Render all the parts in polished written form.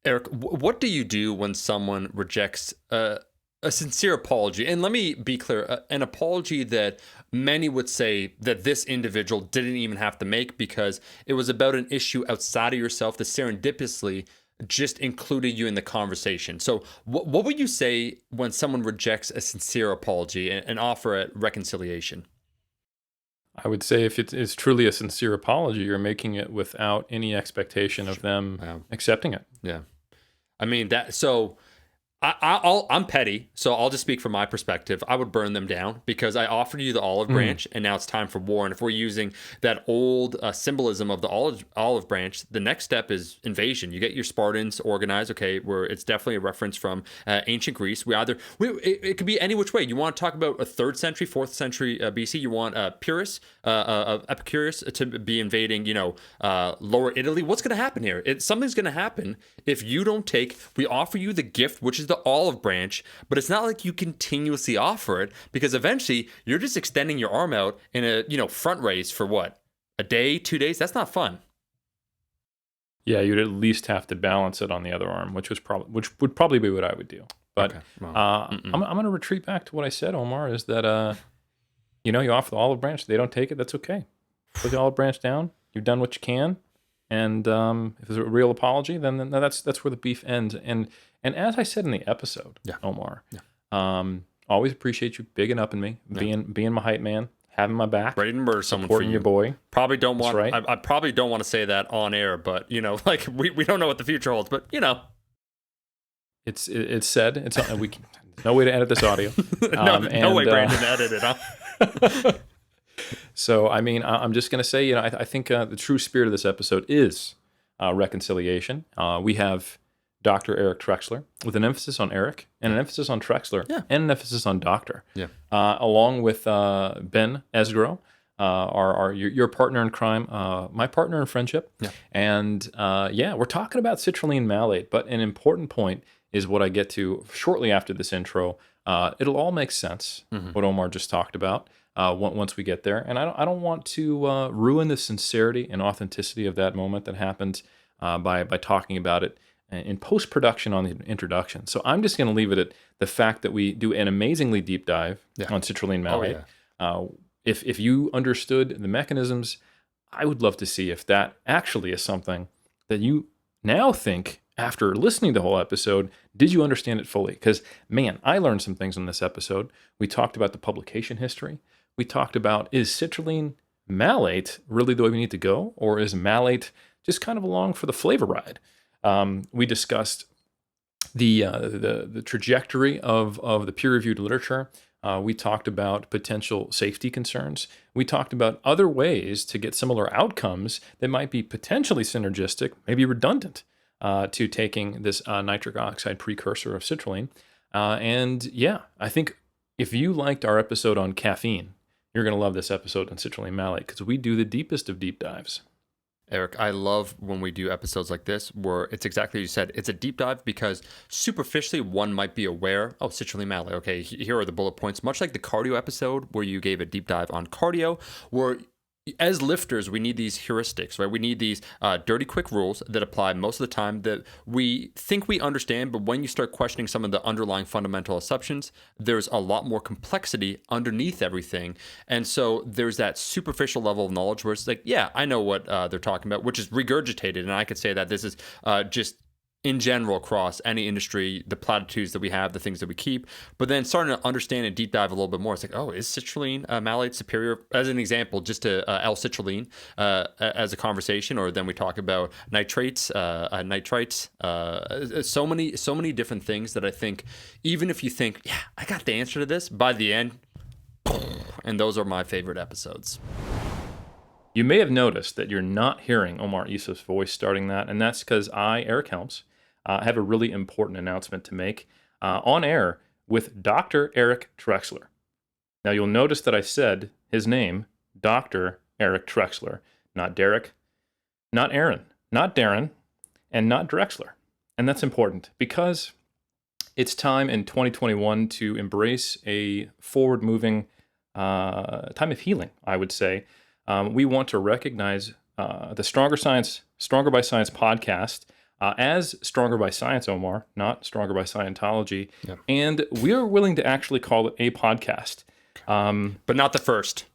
Eric, what do you do when someone rejects a sincere apology? And let me be clear, an apology that many would say that this individual didn't even have to make because it was about an issue outside of yourself that serendipitously just included you in the conversation. So, what would you say when someone rejects a sincere apology and offer a reconciliation? I would say if it is truly a sincere apology, you're making it without any expectation of them Wow. accepting it. Yeah. I mean, that, so I'm petty, so I'll just speak from my perspective. I would burn them down because I offered you the olive branch, and now it's time for war. And if we're using that old symbolism of the olive branch, the next step is invasion. You get your Spartans organized. Okay, where it's definitely a reference from ancient Greece. It could be any which way. You want to talk about a 3rd century, 4th century BC. You want Pyrrhus, Epicurus to be invading, Lower Italy. What's going to happen here? Something's going to happen if you don't take. We offer you the gift, which is the olive branch, but it's not like you continuously offer it because eventually you're just extending your arm out in a front raise for what, a day, 2 days. That's not fun. Yeah, you'd at least have to balance it on the other arm, which would probably be what I would do. But Okay. Well, I'm going to retreat back to what I said, Omar. Is that you offer the olive branch, they don't take it, that's okay. Put the olive branch down. You've done what you can, and if there's a real apology, then that's where the beef ends. And as I said in the episode, Yeah. Omar, Yeah. always appreciate you bigging up in me, being my hype man, having my back, ready to murder someone for supporting you. your boy. Probably don't want. That's right. I probably don't want to say that on air, but like we don't know what the future holds. But It's said. There's no way to edit this audio. no way Brandon edited it, huh? So I mean, I'm just gonna say, I think the true spirit of this episode is reconciliation. We have Dr. Eric Trexler with an emphasis on Eric and an emphasis on Trexler and an emphasis on Doctor. Yeah. Along with Ben Esgro, your partner in crime, my partner in friendship. Yeah. And we're talking about citrulline malate, but an important point is what I get to shortly after this intro. It'll all make sense, what Omar just talked about, once we get there. And I don't want to ruin the sincerity and authenticity of that moment that happened by talking about it in post-production on the introduction. So I'm just going to leave it at the fact that we do an amazingly deep dive on citrulline malate. If you understood the mechanisms, I would love to see if that actually is something that you now think, after listening to the whole episode, did you understand it fully? Because, man, I learned some things in this episode. We talked about the publication history. We talked about, is citrulline malate really the way we need to go? Or is malate just kind of along for the flavor ride? We discussed the trajectory of the peer-reviewed literature. We talked about potential safety concerns. We talked about other ways to get similar outcomes that might be potentially synergistic, maybe redundant, to taking this nitric oxide precursor of citrulline. I think if you liked our episode on caffeine, you're going to love this episode on citrulline malate because we do the deepest of deep dives. Eric, I love when we do episodes like this where it's exactly what you said. It's a deep dive because superficially one might be aware, citrulline malate. Okay, here are the bullet points. Much like the cardio episode where you gave a deep dive on cardio, where as lifters, we need these heuristics, right? We need these dirty, quick rules that apply most of the time that we think we understand. But when you start questioning some of the underlying fundamental assumptions, there's a lot more complexity underneath everything. And so there's that superficial level of knowledge where it's like, yeah, I know what they're talking about, which is regurgitated. And I could say that this is just in general across any industry, the platitudes that we have, the things that we keep, but then starting to understand and deep dive a little bit more. It's like, is citrulline malate superior? As an example, just to L-citrulline as a conversation, or then we talk about nitrates, nitrites, so many different things that I think, even if you think, yeah, I got the answer to this, by the end, and those are my favorite episodes. You may have noticed that you're not hearing Omar Issa's voice starting that, and that's because I, Eric Helms, have a really important announcement to make on air with Dr. Eric Trexler. Now, you'll notice that I said his name, Dr. Eric Trexler, not Derek, not Aaron, not Darren, and not Drexler. And that's important because it's time in 2021 to embrace a forward-moving time of healing, I would say. We want to recognize the Stronger by Science podcast as Stronger by Science, Omar, not Stronger by Scientology. Yeah. And we are willing to actually call it a podcast. But not the first.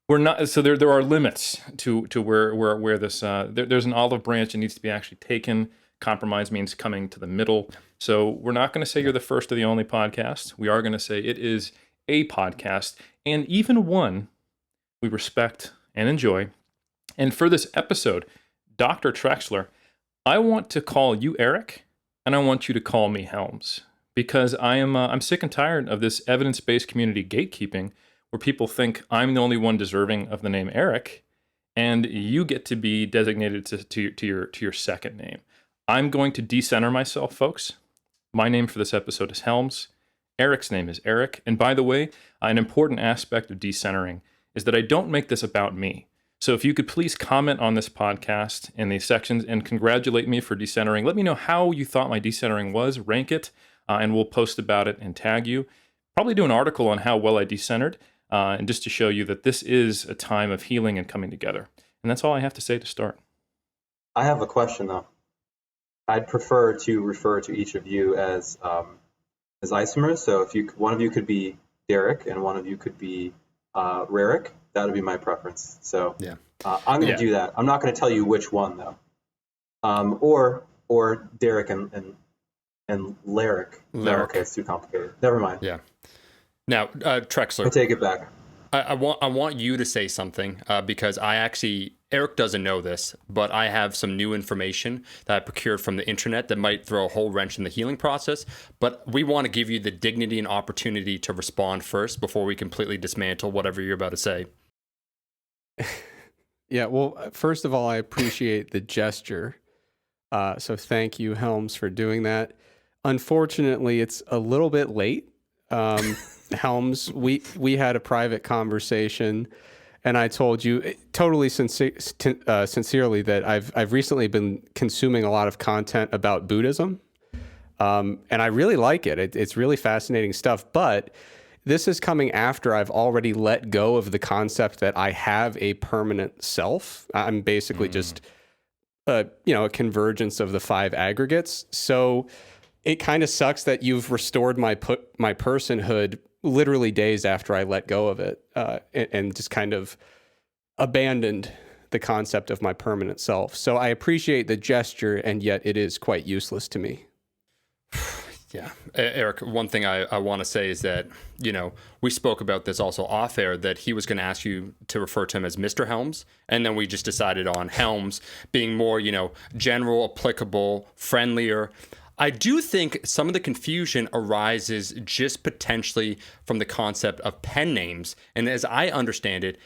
We're not, so there are limits to where this there's an olive branch that needs to be actually taken. Compromise means coming to the middle. So we're not going to say you're the first or the only podcast. We are going to say it is a podcast, and even one we respect and enjoy. And for this episode, Dr. Trexler, I want to call you Eric, and I want you to call me Helms, because I'm sick and tired of this evidence-based community gatekeeping, where people think I'm the only one deserving of the name Eric, and you get to be designated to your second name. I'm going to decenter myself, folks. My name for this episode is Helms. Eric's name is Eric. And by the way, an important aspect of decentering is that I don't make this about me. So if you could please comment on this podcast in these sections and congratulate me for decentering. Let me know how you thought my decentering was, rank it, and we'll post about it and tag you. Probably do an article on how well I decentered, and just to show you that this is a time of healing and coming together. And that's all I have to say to start. I have a question, though. I'd prefer to refer to each of you as isomers. So if one of you could be Derek and one of you could be Rarick, that would be my preference. So yeah. I'm going to do that. I'm not going to tell you which one, though. Or Derek and Lyric. No, okay, it's too complicated. Never mind. Yeah. Now, Trexler, I take it back. I want you to say something because Eric doesn't know this, but I have some new information that I procured from the internet that might throw a whole wrench in the healing process. But we want to give you the dignity and opportunity to respond first before we completely dismantle whatever you're about to say. Yeah, well, first of all, I appreciate the gesture. So thank you, Helms, for doing that. Unfortunately, it's a little bit late. Helms, we had a private conversation, and I told you totally sincerely that I've recently been consuming a lot of content about Buddhism, and I really like it. It's really fascinating stuff. But this is coming after I've already let go of the concept that I have a permanent self. I'm basically just a convergence of the 5 aggregates. So it kind of sucks that you've restored my personhood literally days after I let go of it, and just kind of abandoned the concept of my permanent self. So I appreciate the gesture, and yet it is quite useless to me. Yeah. Eric, one thing I want to say is that, we spoke about this also off air, that he was going to ask you to refer to him as Mr. Helms. And then we just decided on Helms being more, general, applicable, friendlier. I do think some of the confusion arises just potentially from the concept of pen names. And as I understand it,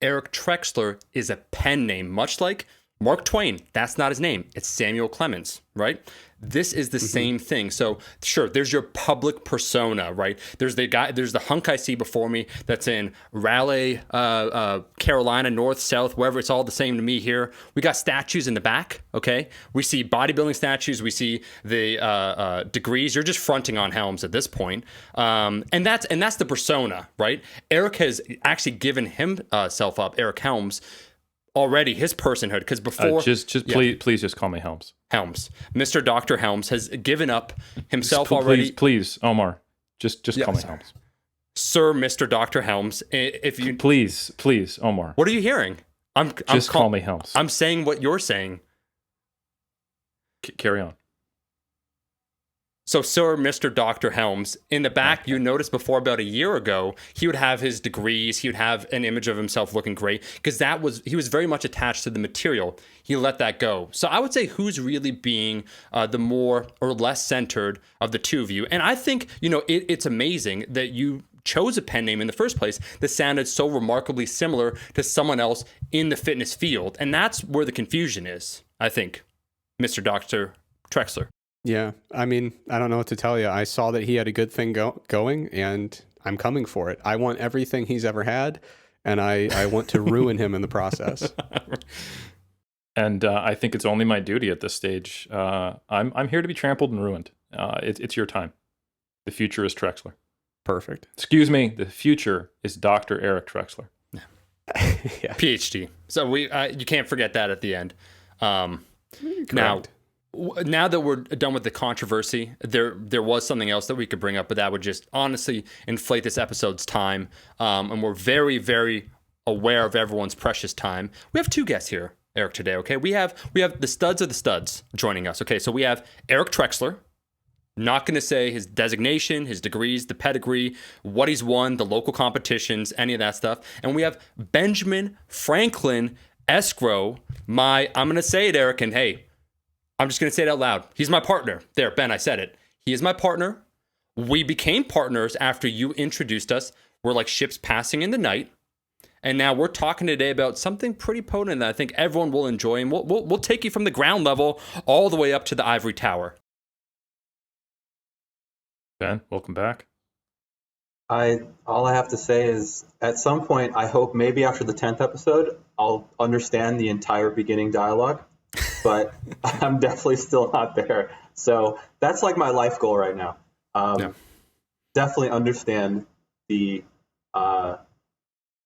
Eric Trexler is a pen name, much like Mark Twain. That's not his name. It's Samuel Clemens, right? This is the same thing. So sure, there's your public persona, right? There's the hunk I see before me that's in Raleigh, Carolina, north, south, wherever. It's all the same to me here. We got statues in the back, okay? We see bodybuilding statues. We see the degrees. You're just fronting on Helms at this point. And that's the persona, right? Eric has actually given himself up, Eric Helms, already, his personhood, because before please just call me Helms. Mr. Dr. Helms has given up himself already. Please, Omar, just call me Helms. Sir, Mr. Dr. Helms, if you please, Omar. What are you hearing? Call me Helms. I'm saying what you're saying. Carry on. So, Sir, Mr. Dr. Helms, in the back, you noticed before about a year ago, he would have his degrees. He would have an image of himself looking great because he was very much attached to the material. He let that go. So I would say who's really being the more or less centered of the two of you. And I think, it's amazing that you chose a pen name in the first place that sounded so remarkably similar to someone else in the fitness field. And that's where the confusion is, I think, Mr. Dr. Trexler. Yeah, I mean, I don't know what to tell you. I saw that he had a good thing going, and I'm coming for it. I want everything he's ever had, and I want to ruin him in the process. And I think it's only my duty at this stage. I'm here to be trampled and ruined. It's your time. The future is Trexler. Perfect. Excuse me. The future is Dr. Eric Trexler. Yeah. PhD. So you can't forget that at the end. Now, Now that we're done with the controversy, there was something else that we could bring up, but that would just honestly inflate this episode's time. And we're very, very aware of everyone's precious time. We have two guests here, Eric, today. Okay, we have the studs of the studs joining us. Okay, so we have Eric Trexler. Not going to say his designation, his degrees, the pedigree, what he's won, the local competitions, any of that stuff. And we have Benjamin Franklin Escrow. I'm going to say it, Eric, and hey, I'm just going to say it out loud. He's my partner. There, Ben, I said it. He is my partner. We became partners after you introduced us. We're like ships passing in the night. And now we're talking today about something pretty potent that I think everyone will enjoy. And we'll take you from the ground level all the way up to the ivory tower. Ben, welcome back. All I have to say is, at some point, I hope maybe after the 10th episode, I'll understand the entire beginning dialogue. But I'm definitely still not there. So that's like my life goal right now. Definitely understand the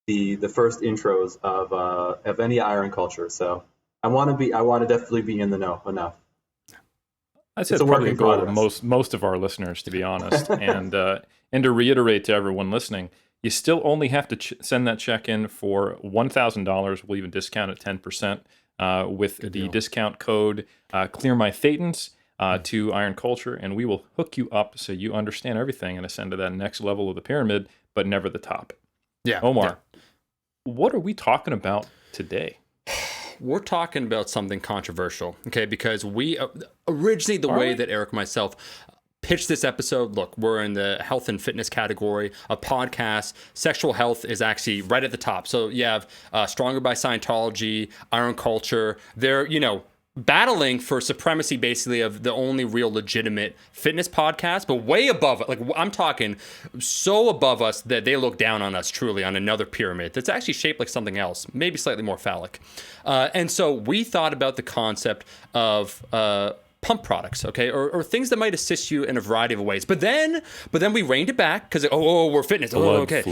first intros of any iron culture. So I want to definitely be in the know enough. I'd say it's probably a goal of most of our listeners, to be honest. And to reiterate to everyone listening, you still only have to send that check in for $1,000. We'll even discount it 10%. With the discount code ClearMyThetans to Iron Culture, and we will hook you up so you understand everything and ascend to that next level of the pyramid, but never the top. Yeah. Omar, what are we talking about today? We're talking about something controversial, okay? Because we originally, the way that Eric and myself pitched this episode, look, we're in the health and fitness category, a podcast. Sexual health is actually right at the top. So you have Stronger by Scientology, Iron Culture. They're, battling for supremacy, basically, of the only real legitimate fitness podcast, but way above it. Like, I'm talking so above us that they look down on us, truly, on another pyramid that's actually shaped like something else, maybe slightly more phallic. And so we thought about the concept of pump products, okay, or things that might assist you in a variety of ways. But then we reined it back because we're fitness. Okay,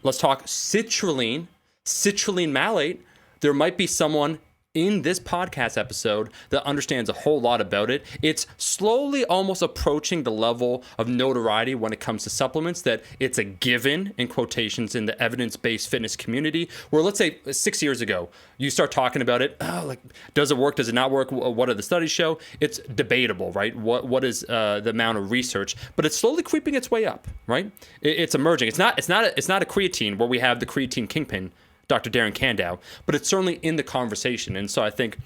let's talk citrulline malate. There might be someone in this podcast episode that understands a whole lot about it. It's slowly almost approaching the level of notoriety when it comes to supplements that it's a given, in quotations, in the evidence-based fitness community, where let's say 6 years ago, you start talking about it, does it work, does it not work, what do the studies show? It's debatable, right? What is the amount of research? But it's slowly creeping its way up, right? It's emerging. It's not a creatine where we have the creatine kingpin, Dr. Darren Kandow, but it's certainly in the conversation. And so I think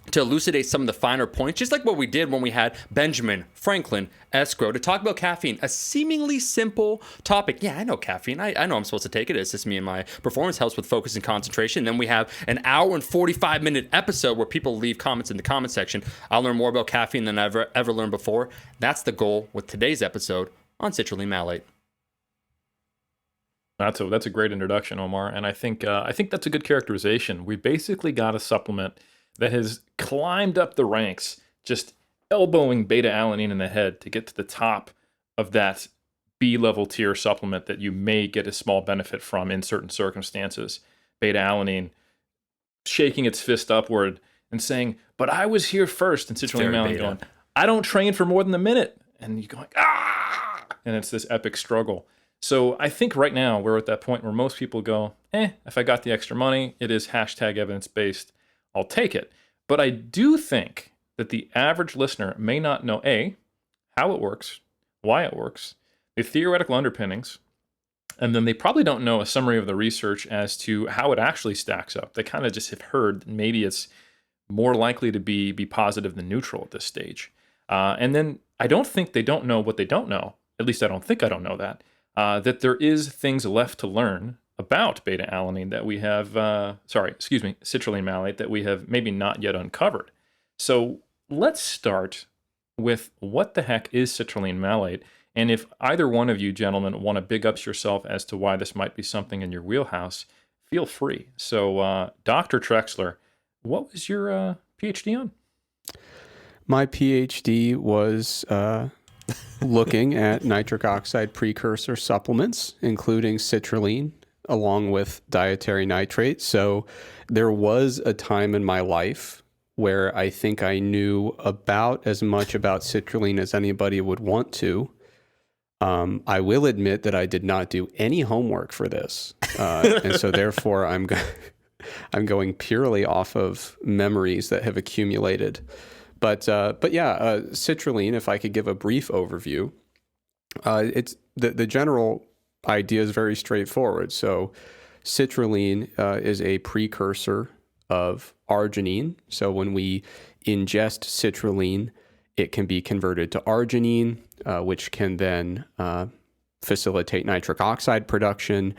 to elucidate some of the finer points, just like what we did when we had Benjamin Franklin Escrow to talk about caffeine, a seemingly simple topic. Yeah, I know caffeine. I know I'm supposed to take it. It assists me in my performance, helps with focus and concentration. Then we have an hour and 45-minute episode where people leave comments in the comment section. I'll learn more about caffeine than I've ever learned before. That's the goal with today's episode on citrulline malate. That's a great introduction, Omar, and I think that's a good characterization. We basically got a supplement that has climbed up the ranks, just elbowing beta-alanine in the head to get to the top of that B-level tier supplement that you may get a small benefit from in certain circumstances. Beta-alanine shaking its fist upward and saying, "But I was here first," and citrulline malate going, "I don't train for more than a minute," and you're going, "Ah!" And it's this epic struggle. So I think right now we're at that point where most people go, if I got the extra money, it is hashtag evidence-based, I'll take it. But I do think that the average listener may not know, A, how it works, why it works, the theoretical underpinnings, and then they probably don't know a summary of the research as to how it actually stacks up. They kind of just have heard that maybe it's more likely to be positive than neutral at this stage. And then I don't think they don't know what they don't know. At least I don't know that. That there is things left to learn about beta-alanine that we have, citrulline malate that we have maybe not yet uncovered. So let's start with what the heck is citrulline malate, and if either one of you gentlemen want to big up yourself as to why this might be something in your wheelhouse, feel free. So Dr. Trexler, what was your PhD on? My PhD was looking at nitric oxide precursor supplements, including citrulline, along with dietary nitrate. So there was a time in my life where I think I knew about as much about citrulline as anybody would want to. I will admit that I did not do any homework for this. And so therefore I'm going purely off of memories that have accumulated. But yeah, citrulline, if I could give a brief overview, it's the general idea is very straightforward. So citrulline is a precursor of arginine. So when we ingest citrulline, it can be converted to arginine, which can then facilitate nitric oxide production.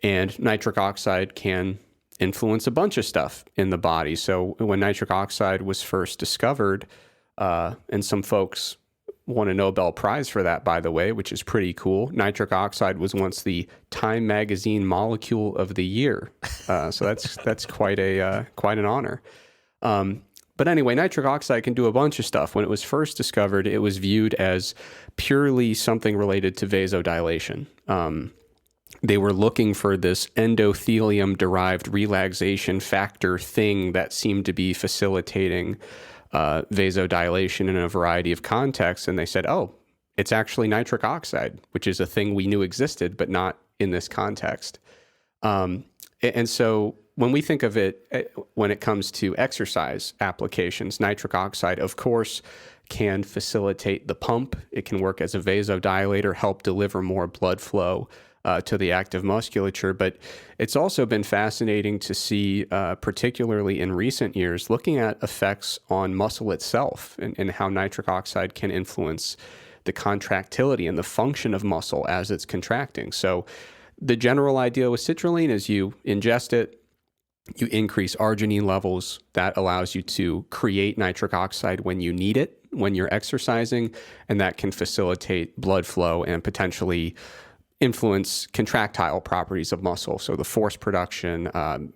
And nitric oxide can influence a bunch of stuff in the body. So when nitric oxide was first discovered, and some folks won a Nobel Prize for that, by the way, which is pretty cool. Nitric oxide was once the Time Magazine Molecule of the Year. So that's quite an honor. But anyway, nitric oxide can do a bunch of stuff. When it was first discovered, it was viewed as purely something related to vasodilation. They were looking for this endothelium-derived relaxation factor thing that seemed to be facilitating vasodilation in a variety of contexts. And they said, oh, it's actually nitric oxide, which is a thing we knew existed, but not in this context. And so when we think of it, when it comes to exercise applications, nitric oxide, of course, can facilitate the pump. It can work as a vasodilator, help deliver more blood flow to the active musculature. But it's also been fascinating to see, particularly in recent years, looking at effects on muscle itself and how nitric oxide can influence the contractility and the function of muscle as it's contracting. So the general idea with citrulline is you ingest it, you increase arginine levels. That allows you to create nitric oxide when you need it, when you're exercising, and that can facilitate blood flow and potentially influence contractile properties of muscle, so the force production,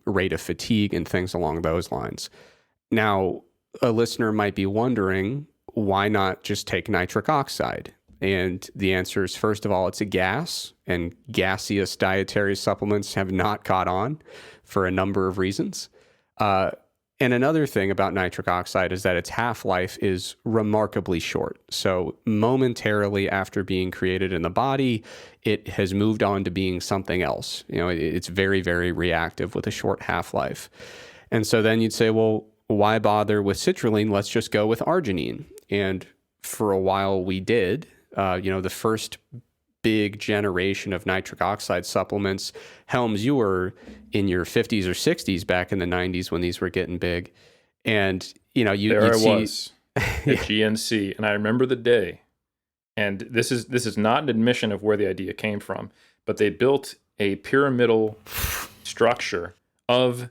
rate of fatigue, and things along those lines. Now, a listener might be wondering, why not just take nitric oxide? And the answer is, first of all, it's a gas, and gaseous dietary supplements have not caught on for a number of reasons. And another thing about nitric oxide is that its half-life is remarkably short. So momentarily after being created in the body, it has moved on to being something else. You know, it's very, very reactive with a short half-life. And so then you'd say, well, why bother with citrulline? Let's just go with arginine. And for a while we did. The first big generation of nitric oxide supplements. Helms, you were in your 50s or 60s back in the 90s when these were getting big. And, you know, was at GNC, and I remember the day. And this is not an admission of where the idea came from, but they built a pyramidal structure of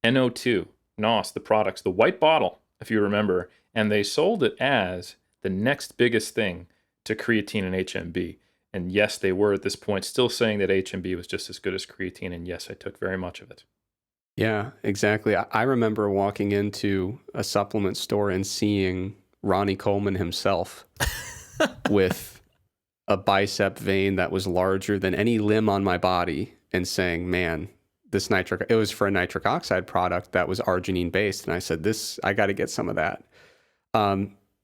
NO2, NOS, the products, the white bottle, if you remember, and they sold it as the next biggest thing to creatine and HMB. And yes, they were at this point still saying that HMB was just as good as creatine. And yes, I took very much of it. Yeah, exactly. I remember walking into a supplement store and seeing Ronnie Coleman himself with a bicep vein that was larger than any limb on my body and saying, man, it was for a nitric oxide product that was arginine based. And I said, I got to get some of that.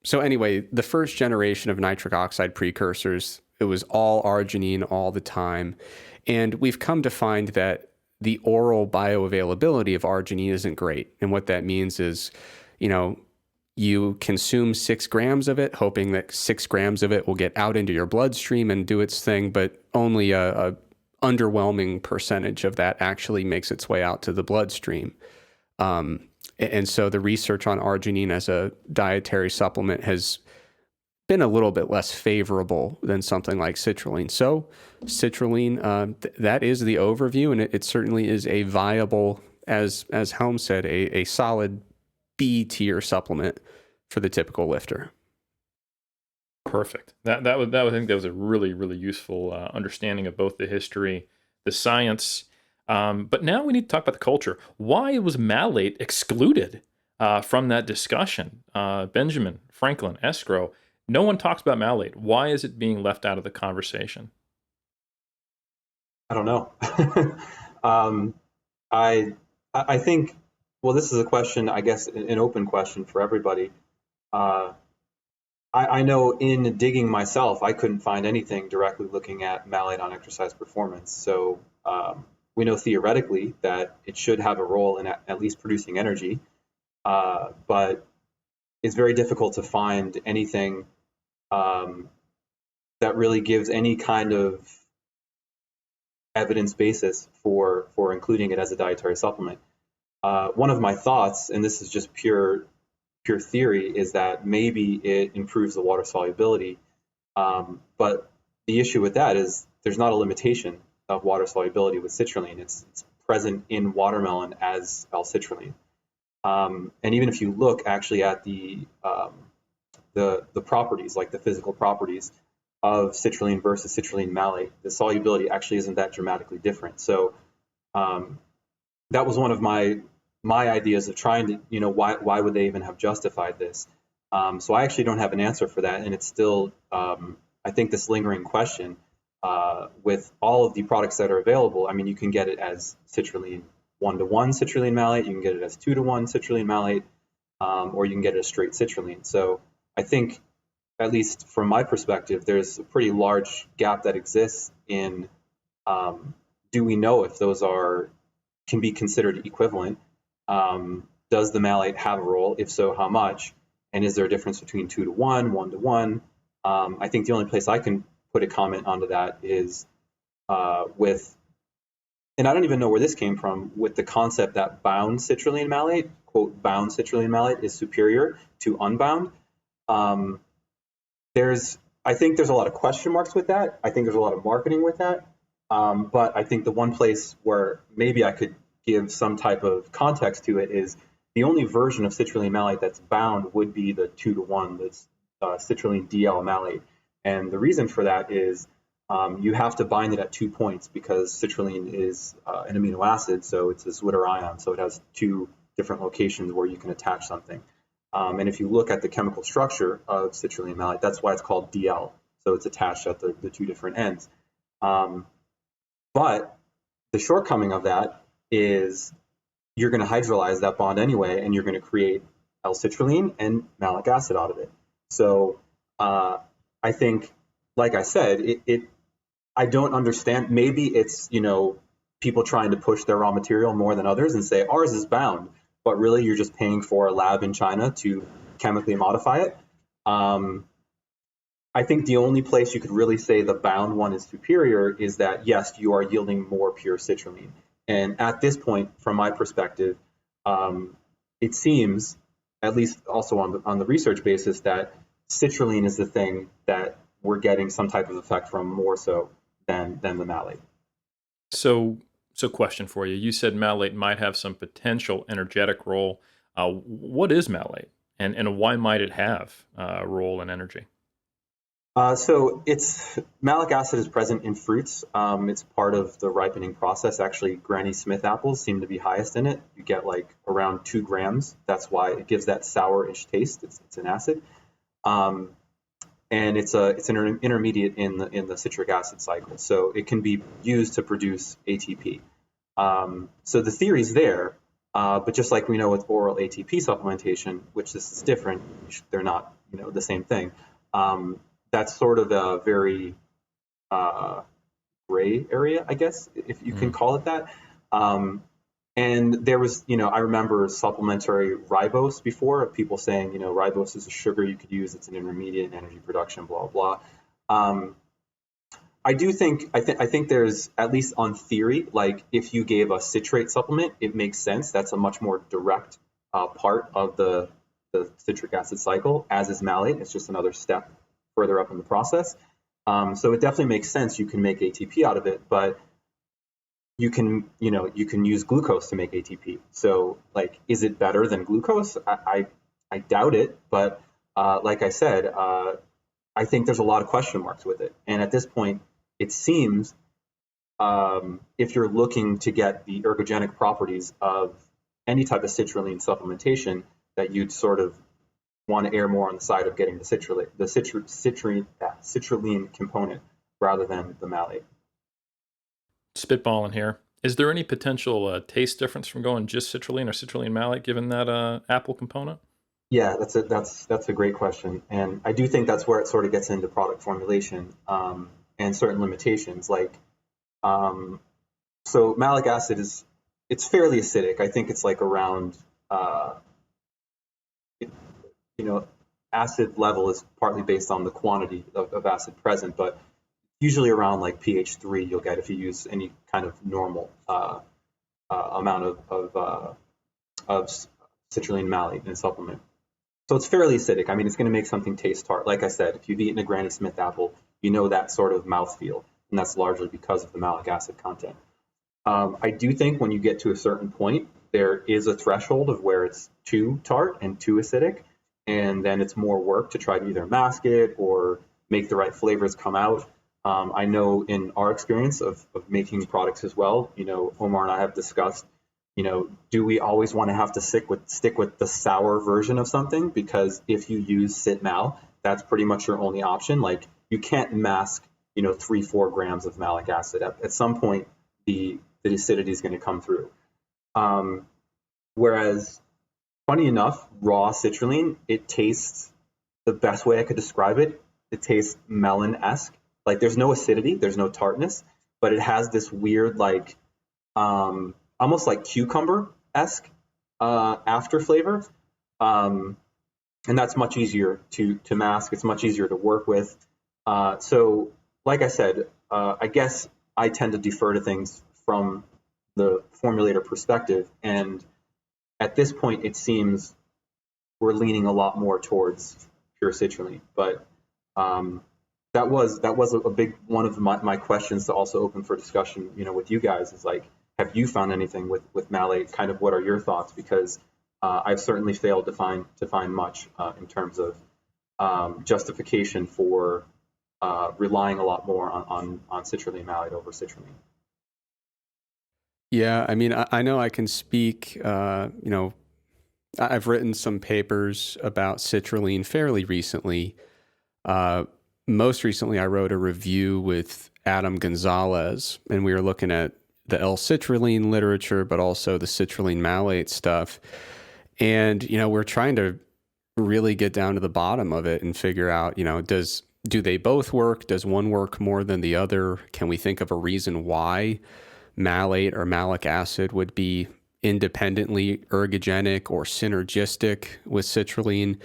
So anyway, the first generation of nitric oxide precursors, it was all arginine all the time. And we've come to find that the oral bioavailability of arginine isn't great. And what that means is, you know, you consume 6 grams of it, hoping that 6 grams of it will get out into your bloodstream and do its thing, but only a underwhelming percentage of that actually makes its way out to the bloodstream. And so the research on arginine as a dietary supplement has been a little bit less favorable than something like citrulline. So citrulline, that is the overview, and it certainly is a viable, as Helms said, a solid B tier supplement for the typical lifter. Perfect. I think that was a really, really useful understanding of both the history, the science. But now we need to talk about the culture. Why was malate excluded from that discussion? Benjamin, Franklin, Escrow, no one talks about malate. Why is it being left out of the conversation? I don't know. I think Well, this is a question, I guess, an open question for everybody. Uh, I know in digging myself, I couldn't find anything directly looking at malate on exercise performance. So we know theoretically that it should have a role in at least producing energy, but it's very difficult to find anything um, that really gives any kind of evidence basis for including it as a dietary supplement. One of my thoughts, and this is just pure theory, is that maybe it improves the water solubility. But the issue with that is there's not a limitation of water solubility with citrulline. It's present in watermelon as L-citrulline. And even if you look actually at the properties, like the physical properties of citrulline versus citrulline malate, the solubility actually isn't that dramatically different. So that was one of my ideas of trying to, why would they even have justified this? So I actually don't have an answer for that, and it's still, I think, this lingering question with all of the products that are available. I mean, you can get it as citrulline 1-to-1 citrulline malate, you can get it as 2-to-1 citrulline malate, or you can get it as straight citrulline. So I think, at least from my perspective, there's a pretty large gap that exists in do we know if those can be considered equivalent? Does the malate have a role? If so, how much? And is there a difference between 2-to-1, 1-to-1? I think the only place I can put a comment onto that is with, and I don't even know where this came from, with the concept that bound citrulline malate, quote, bound citrulline malate is superior to unbound. I think there's a lot of question marks with that. I think there's a lot of marketing with that. But I think the one place where maybe I could give some type of context to it is the only version of citrulline malate that's bound would be the 2-to-1, that's citrulline DL malate. And the reason for that is you have to bind it at 2 points because citrulline is an amino acid, so it's a zwitterion, so it has 2 different locations where you can attach something. And if you look at the chemical structure of citrulline malate, that's why it's called DL, so it's attached at the 2 different ends. But the shortcoming of that is you're going to hydrolyze that bond anyway, and you're going to create L-citrulline and malic acid out of it. So I think, like I said, I don't understand. Maybe it's, people trying to push their raw material more than others and say ours is bound, but really you're just paying for a lab in China to chemically modify it. I think the only place you could really say the bound one is superior is that, yes, you are yielding more pure citrulline. And at this point, from my perspective, it seems, at least also on the research basis, that citrulline is the thing that we're getting some type of effect from more so than the malate. So question for you. You said malate might have some potential energetic role. What is malate, and why might it have a role in energy? So malic acid is present in fruits. It's part of the ripening process. Actually, Granny Smith apples seem to be highest in it. You get like around 2 grams. That's why it gives that sourish taste. It's an acid, and it's an intermediate in the citric acid cycle. So it can be used to produce ATP. So the theory's there, but just like we know with oral ATP supplementation, which this is different, they're not the same thing. That's sort of a very gray area, I guess, if you can call it that. And there was, I remember supplementary ribose before, people saying, ribose is a sugar you could use, it's an intermediate in energy production, blah, blah. I think there's, at least on theory, like if you gave a citrate supplement, it makes sense. That's a much more direct part of the citric acid cycle, as is malate. It's just another step further up in the process. So it definitely makes sense. You can make ATP out of it, but you can use glucose to make ATP. So like, is it better than glucose? I doubt it, but like I said, I think there's a lot of question marks with it. And at this point, it seems if you're looking to get the ergogenic properties of any type of citrulline supplementation, that you'd sort of want to err more on the side of getting the citrulline component rather than the malate. Spitballing here. Is there any potential taste difference from going just citrulline or citrulline malate, given that apple component? Yeah, that's a great question, and I do think that's where it sort of gets into product formulation and certain limitations. Like, so malic acid it's fairly acidic. I think it's like around, you know, acid level is partly based on the quantity of acid present, but usually around like pH 3 you'll get if you use any kind of normal amount of citrulline malate in a supplement. So it's fairly acidic. I mean, it's going to make something taste tart. Like I said, if you've eaten a Granny Smith apple, you know that sort of mouthfeel, and that's largely because of the malic acid content. I do think when you get to a certain point, there is a threshold of where it's too tart and too acidic, and then it's more work to try to either mask it or make the right flavors come out. I know in our experience of making products as well, you know, Omar and I have discussed, you know, do we always want to have to stick with the sour version of something? Because if you use CitMal, that's pretty much your only option. Like, you can't mask, you know, 3-4 grams of malic acid. At some point, the acidity is going to come through. Whereas, funny enough, raw citrulline, it tastes, the best way I could describe it, it tastes melon-esque. Like, there's no acidity, there's no tartness, but it has this weird, like, almost like cucumber-esque after flavor. And that's much easier to mask. It's much easier to work with. So, like I said, I guess I tend to defer to things from the formulator perspective. And at this point, it seems we're leaning a lot more towards pure citrulline. But that was a big one of my questions to also open for discussion, you know, with you guys, is like, have you found anything with malate? Kind of what are your thoughts? Because I've certainly failed to find much in terms of justification for relying a lot more on citrulline malate over citrulline. Yeah, I mean, I know I can speak, you know, I've written some papers about citrulline fairly recently. Most recently, I wrote a review with Adam Gonzalez, and we were looking at the L-citrulline literature, but also the citrulline malate stuff. And, you know, we're trying to really get down to the bottom of it and figure out, you know, do they both work? Does one work more than the other? Can we think of a reason why malate or malic acid would be independently ergogenic or synergistic with citrulline?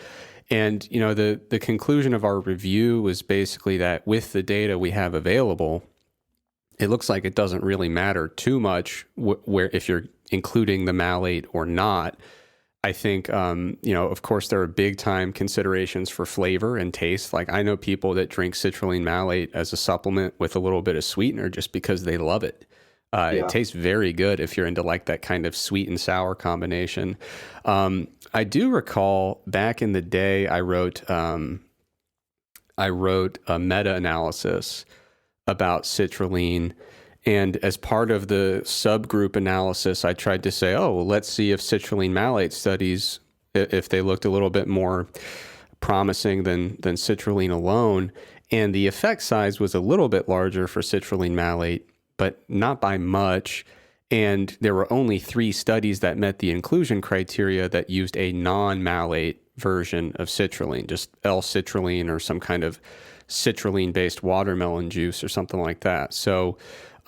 And, you know, the conclusion of our review was basically that with the data we have available, it looks like it doesn't really matter too much where if you're including the malate or not. I think, you know, of course, there are big time considerations for flavor and taste. Like, I know people that drink citrulline malate as a supplement with a little bit of sweetener just because they love it. It tastes very good if you're into like that kind of sweet and sour combination. I do recall back in the day, I wrote a meta-analysis about citrulline. And as part of the subgroup analysis, I tried to say, oh, well, let's see if citrulline malate studies, if they looked a little bit more promising than citrulline alone. And the effect size was a little bit larger for citrulline malate, but not by much. And there were only 3 studies that met the inclusion criteria that used a non-malate version of citrulline, just L-citrulline or some kind of citrulline-based watermelon juice or something like that. So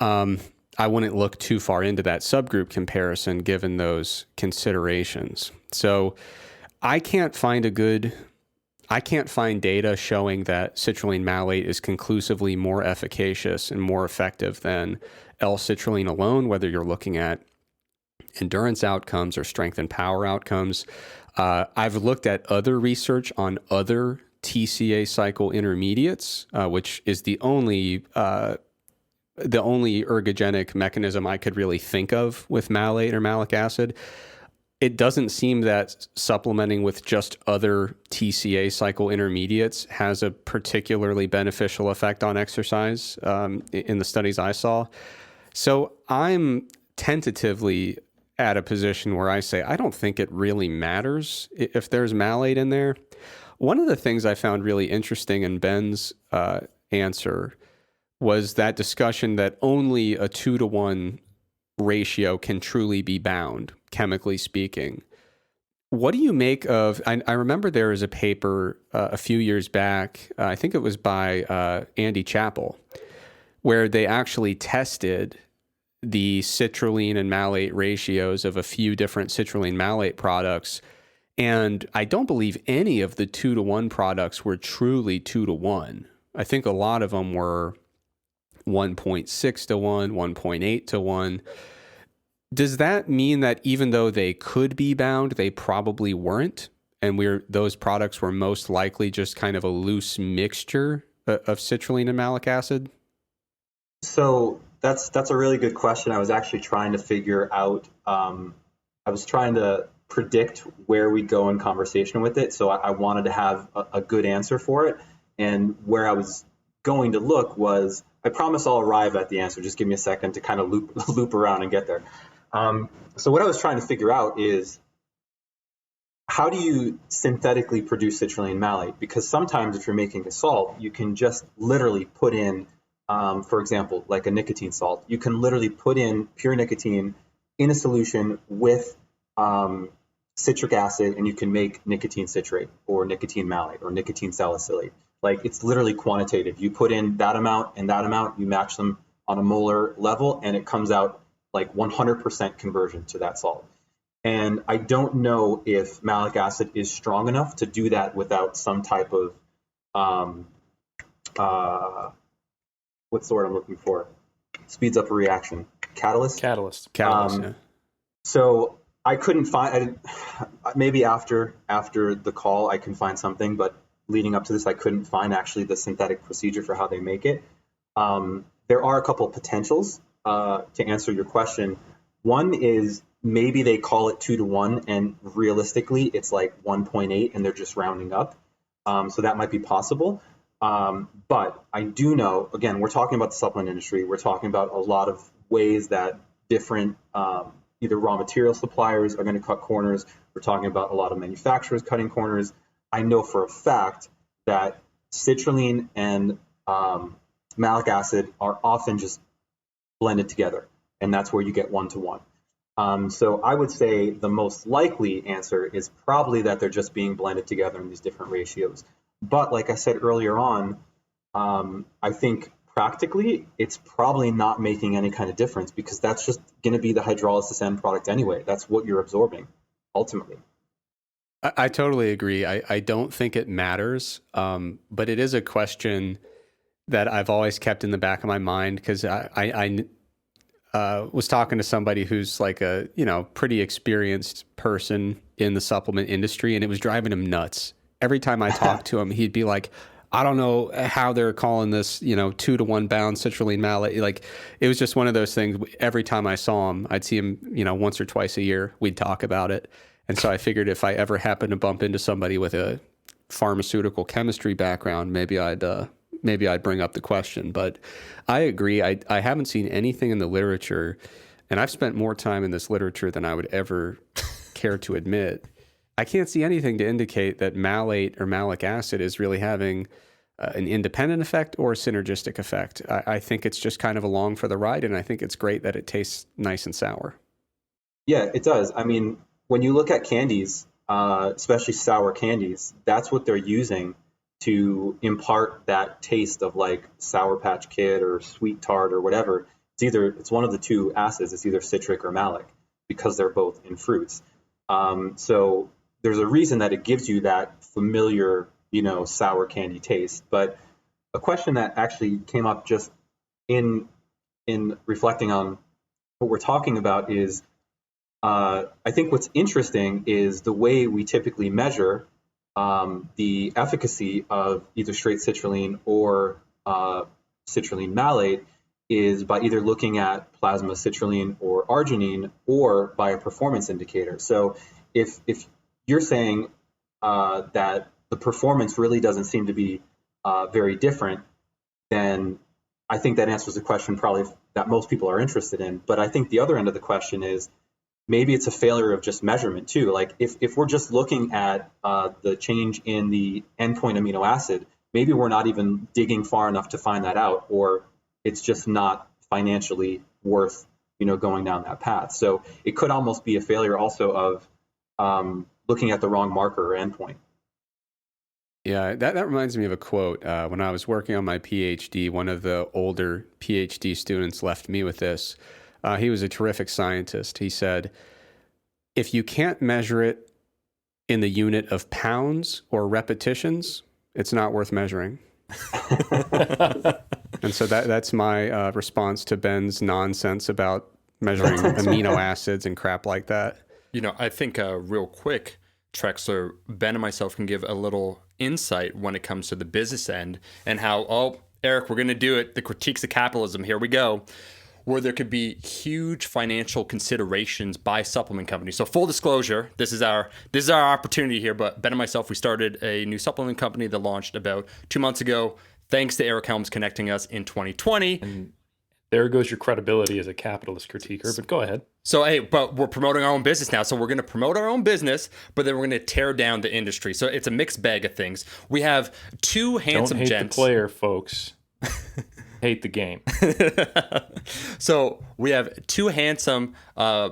I wouldn't look too far into that subgroup comparison given those considerations. So I can't find data showing that citrulline malate is conclusively more efficacious and more effective than L-citrulline alone, whether you're looking at endurance outcomes or strength and power outcomes. I've looked at other research on other TCA cycle intermediates, which is the only ergogenic mechanism I could really think of with malate or malic acid. It doesn't seem that supplementing with just other TCA cycle intermediates has a particularly beneficial effect on exercise in the studies I saw. So I'm tentatively at a position where I say I don't think it really matters if there's malate in there. One of the things I found really interesting in Ben's answer was that discussion that only a 2-to-1 ratio can truly be bound, chemically speaking. What do you make of, I remember there was a paper a few years back, I think it was by Andy Chappell, where they actually tested the citrulline and malate ratios of a few different citrulline malate products. And I don't believe any of the 2-to-1 products were truly 2-to-1. I think a lot of them were 1.6 to 1, 1.8 to 1. Does that mean that even though they could be bound, they probably weren't? And those products were most likely just kind of a loose mixture of citrulline and malic acid? So that's a really good question. I was actually trying to figure out, I was trying to predict where we go in conversation with it. So I wanted to have a good answer for it. And where I was going to look was, I promise I'll arrive at the answer. Just give me a second to kind of loop around and get there. So what I was trying to figure out is, how do you synthetically produce citrulline malate? Because sometimes if you're making a salt, you can just literally put in, for example, like a nicotine salt, you can literally put in pure nicotine in a solution with citric acid, and you can make nicotine citrate or nicotine malate or nicotine salicylate. Like, it's literally quantitative. You put in that amount and that amount, you match them on a molar level, and it comes out like 100% conversion to that salt. And I don't know if malic acid is strong enough to do that without some type of, what's the word I'm looking for? Speeds up a reaction. Catalyst? Catalyst. Yeah. So I couldn't find, maybe after the call I can find something, but leading up to this, I couldn't find actually the synthetic procedure for how they make it. There are a couple of potentials to answer your question. One is maybe they call it 2-to-1, and realistically it's like 1.8 and they're just rounding up. So that might be possible. But I do know, again, we're talking about the supplement industry. We're talking about a lot of ways that different either raw material suppliers are going to cut corners. We're talking about a lot of manufacturers cutting corners. I know for a fact that citrulline and malic acid are often just blended together, and that's where you get 1-to-1. So I would say the most likely answer is probably that they're just being blended together in these different ratios. But like I said earlier on, I think practically it's probably not making any kind of difference, because that's just going to be the hydrolysis end product anyway. That's what you're absorbing ultimately. I totally agree. I don't think it matters, but it is a question that I've always kept in the back of my mind, because I was talking to somebody who's like a pretty experienced person in the supplement industry, and it was driving him nuts. Every time I talked to him, he'd be like, I don't know how they're calling this, 2-to-1 bound citrulline malate. Like, it was just one of those things. Every time I saw him, I'd see him, once or twice a year, we'd talk about it. And so I figured if I ever happened to bump into somebody with a pharmaceutical chemistry background, maybe I'd bring up the question. But I agree. I haven't seen anything in the literature, and I've spent more time in this literature than I would ever care to admit. I can't see anything to indicate that malate or malic acid is really having an independent effect or a synergistic effect. I think it's just kind of along for the ride, and I think it's great that it tastes nice and sour. Yeah, it does. I mean, when you look at candies, especially sour candies, that's what they're using to impart that taste of like Sour Patch Kid or Sweet Tart or whatever. It's one of the two acids. It's either citric or malic, because they're both in fruits. So there's a reason that it gives you that familiar, sour candy taste. But a question that actually came up just in reflecting on what we're talking about is, I think what's interesting is the way we typically measure the efficacy of either straight citrulline or citrulline malate is by either looking at plasma citrulline or arginine, or by a performance indicator. So if you're saying that the performance really doesn't seem to be very different, then I think that answers the question probably that most people are interested in. But I think the other end of the question is, maybe it's a failure of just measurement too. Like if we're just looking at the change in the endpoint amino acid, maybe we're not even digging far enough to find that out, or it's just not financially worth going down that path. So it could almost be a failure also of looking at the wrong marker or endpoint. Yeah, that reminds me of a quote. When I was working on my PhD, one of the older PhD students left me with this. He was a terrific scientist. He said, if you can't measure it in the unit of pounds or repetitions, it's not worth measuring. And so that's my response to Ben's nonsense about measuring amino acids and crap like that. I think real quick, Trexler, Ben and myself can give a little insight when it comes to the business end and how, Eric, we're going to do it. The critiques of capitalism. Here we go. Where there could be huge financial considerations by supplement companies. So full disclosure, this is our opportunity here. But Ben and myself, we started a new supplement company that launched about 2 months ago. Thanks to Eric Helms connecting us in 2020. And there goes your credibility as a capitalist critiquer. But go ahead. So, hey, but we're promoting our own business now. So we're going to promote our own business, but then we're going to tear down the industry. So it's a mixed bag of things. We have two handsome Don't hate gents. the player, folks. Hate the game. So we have two handsome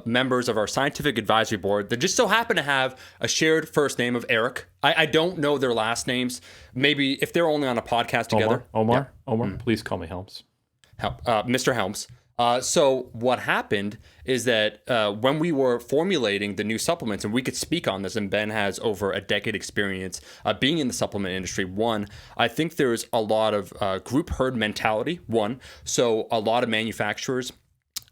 members of our scientific advisory board that just so happen to have a shared first name of Eric. I don't know their last names. Maybe if they're only on a podcast together. Omar, please call me Helms. Mr. Helms. So what happened is that when we were formulating the new supplements, and we could speak on this, and Ben has over a decade experience being in the supplement industry. One, I think there's a lot of group herd mentality. One, so a lot of manufacturers,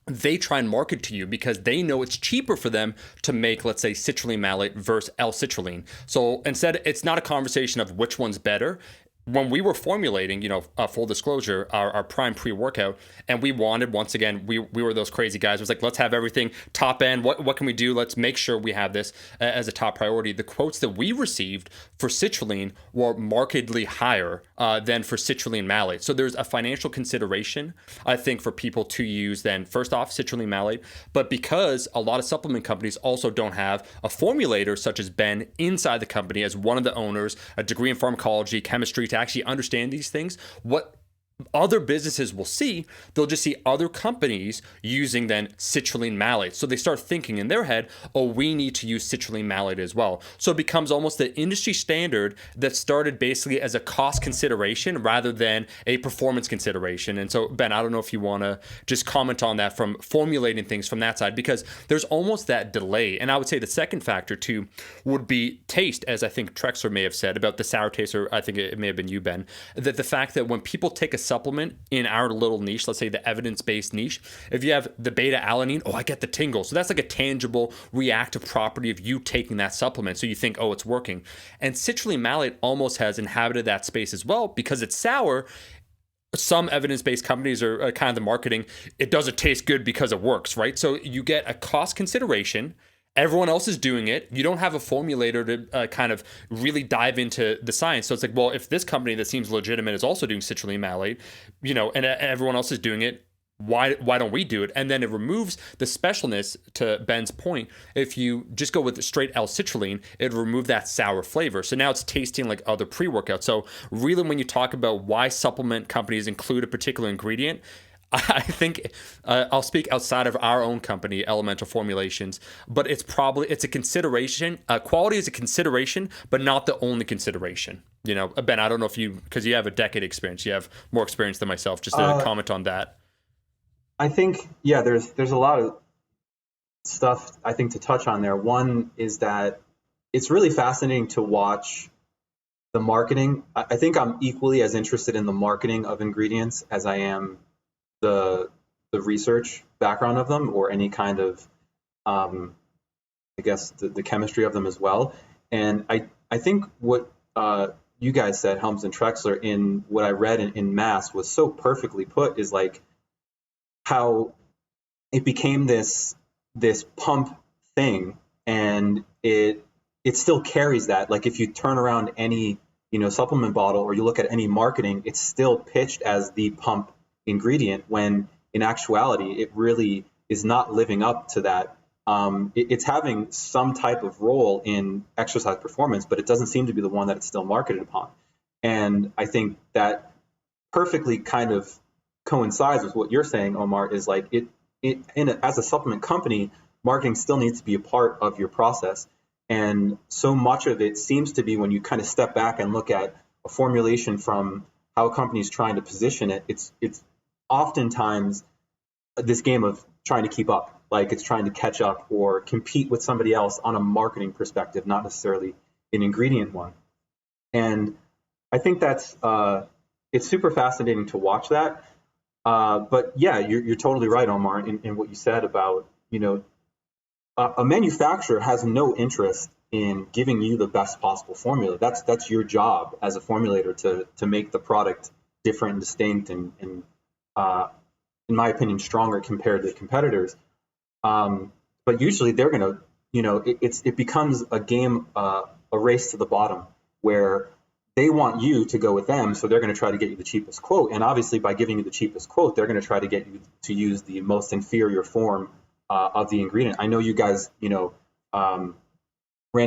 they try and market to you because they know it's cheaper for them to make, let's say, citrulline malate versus L-citrulline. So instead, it's not a conversation of which one's better. When we were formulating, full disclosure, our prime pre-workout, and we wanted, once again, we were those crazy guys. It was like, let's have everything top end. What can we do? Let's make sure we have this as a top priority. The quotes that we received for citrulline were markedly higher than for citrulline malate. So there's a financial consideration, I think, for people to use then, first off, citrulline malate. But because a lot of supplement companies also don't have a formulator such as Ben inside the company as one of the owners, a degree in pharmacology, chemistry, to actually understand these things, what other businesses will see, they'll just see other companies using then citrulline malate. So they start thinking in their head, we need to use citrulline malate as well. So it becomes almost the industry standard that started basically as a cost consideration rather than a performance consideration. And so, Ben, I don't know if you want to just comment on that from formulating things from that side, because there's almost that delay. And I would say the second factor too would be taste, as I think Trexler may have said about the sour taste, or I think it may have been you, Ben, that the fact that when people take a supplement in our little niche, let's say the evidence-based niche, if you have the beta alanine, I get the tingle. So that's like a tangible reactive property of you taking that supplement. So you think, it's working. And citrulline malate almost has inhabited that space as well because it's sour. Some evidence-based companies are kind of the marketing, it doesn't taste good because it works, right? So you get a cost consideration. Everyone else is doing it. You don't have a formulator to kind of really dive into the science. So it's like, if this company that seems legitimate is also doing citrulline malate, and everyone else is doing it, why don't we do it? And then it removes the specialness, to Ben's point. If you just go with straight L-citrulline, it remove that sour flavor. So now it's tasting like other pre-workouts. So really, when you talk about why supplement companies include a particular ingredient, I think I'll speak outside of our own company, Elemental Formulations, but it's a consideration. Quality is a consideration, but not the only consideration. Ben, I don't know if because you have a decade experience, you have more experience than myself. Just to comment on that. I think, there's a lot of stuff I think to touch on there. One is that it's really fascinating to watch the marketing. I think I'm equally as interested in the marketing of ingredients as I am the research background of them, or any kind of I guess the chemistry of them as well. And I think what you guys said, Helms and Trexler, in what I read in Mass was so perfectly put, is like how it became this pump thing, and it still carries that. Like if you turn around any supplement bottle, or you look at any marketing, it's still pitched as the pump ingredient, when in actuality it really is not living up to that. It's having some type of role in exercise performance, but it doesn't seem to be the one that it's still marketed upon. And I think that perfectly kind of coincides with what you're saying, Omar, is like it as a supplement company, marketing still needs to be a part of your process. And so much of it seems to be, when you kind of step back and look at a formulation from how a company is trying to position it, it's oftentimes this game of trying to keep up, like it's trying to catch up or compete with somebody else on a marketing perspective, not necessarily an ingredient one. And I think that's it's super fascinating to watch that. But yeah, you're totally right, Omar, in what you said about, a manufacturer has no interest in giving you the best possible formula. That's your job as a formulator to make the product different and distinct and in my opinion, stronger compared to competitors. But usually they're going to, it becomes a game, a race to the bottom, where they want you to go with them. So they're going to try to get you the cheapest quote. And obviously by giving you the cheapest quote, they're going to try to get you to use the most inferior form of the ingredient. I know you guys, ran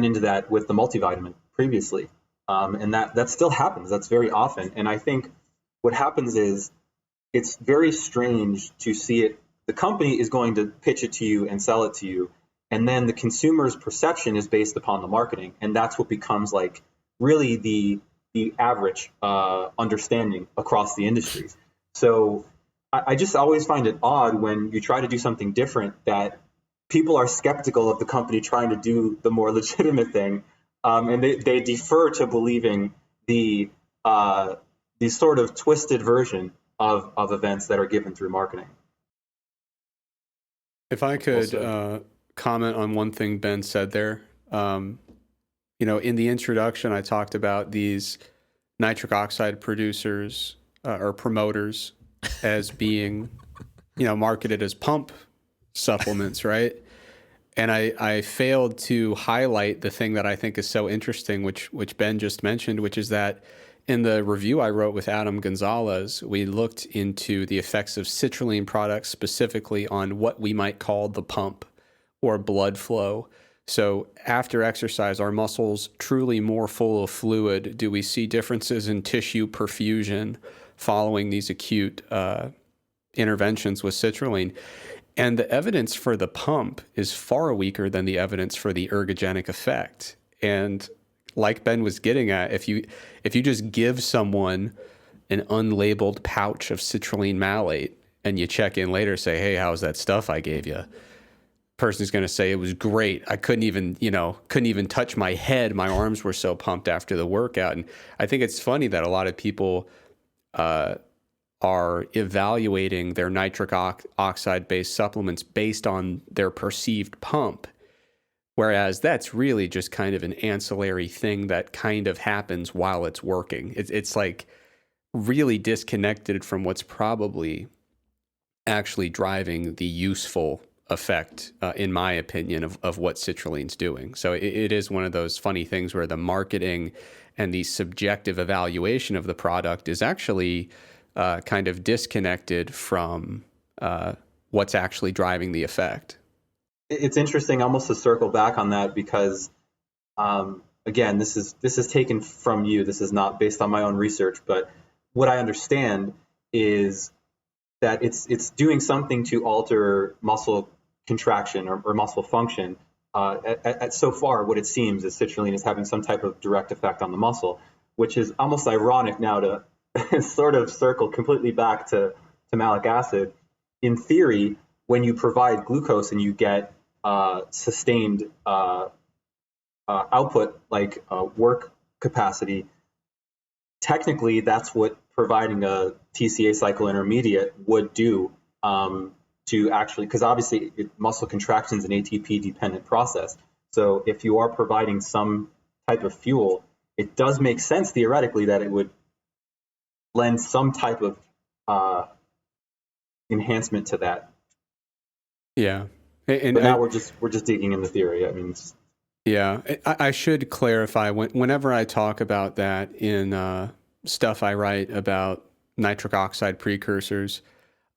into that with the multivitamin previously. And that still happens. That's very often. And I think what happens is, it's very strange to see it. The company is going to pitch it to you and sell it to you, and then the consumer's perception is based upon the marketing, and that's what becomes like really the average understanding across the industries. So I just always find it odd when you try to do something different that people are skeptical of the company trying to do the more legitimate thing, and they defer to believing the sort of twisted version of events that are given through marketing. If I could comment on one thing Ben said there, in the introduction, I talked about these nitric oxide producers or promoters as being, marketed as pump supplements, right? And I failed to highlight the thing that I think is so interesting, which Ben just mentioned, which is that in the review I wrote with Adam Gonzalez, we looked into the effects of citrulline products specifically on what we might call the pump or blood flow. So after exercise, are muscles truly more full of fluid? Do we see differences in tissue perfusion following these acute interventions with citrulline? And the evidence for the pump is far weaker than the evidence for the ergogenic effect. And like Ben was getting at, if you just give someone an unlabeled pouch of citrulline malate and you check in later, say, hey, how's that stuff I gave you? Person's going to say it was great. I couldn't even touch my head. My arms were so pumped after the workout. And I think it's funny that a lot of people are evaluating their nitric oxide-based supplements based on their perceived pump. Whereas that's really just kind of an ancillary thing that kind of happens while it's working. It's like really disconnected from what's probably actually driving the useful effect, in my opinion, of what citrulline's doing. So it is one of those funny things where the marketing and the subjective evaluation of the product is actually kind of disconnected from what's actually driving the effect. It's interesting almost to circle back on that because, again, this is taken from you. This is not based on my own research, but what I understand is that it's doing something to alter muscle contraction or muscle function. So far, what it seems is citrulline is having some type of direct effect on the muscle, which is almost ironic now to sort of circle completely back to malic acid. In theory, when you provide glucose and you get sustained output, like work capacity, technically that's what providing a TCA cycle intermediate would do to actually, because obviously muscle contraction is an ATP dependent process. So if you are providing some type of fuel, it does make sense theoretically that it would lend some type of enhancement to that. Yeah. But now we're just digging in the theory. I mean, yeah, I should clarify whenever I talk about that in stuff I write about nitric oxide precursors,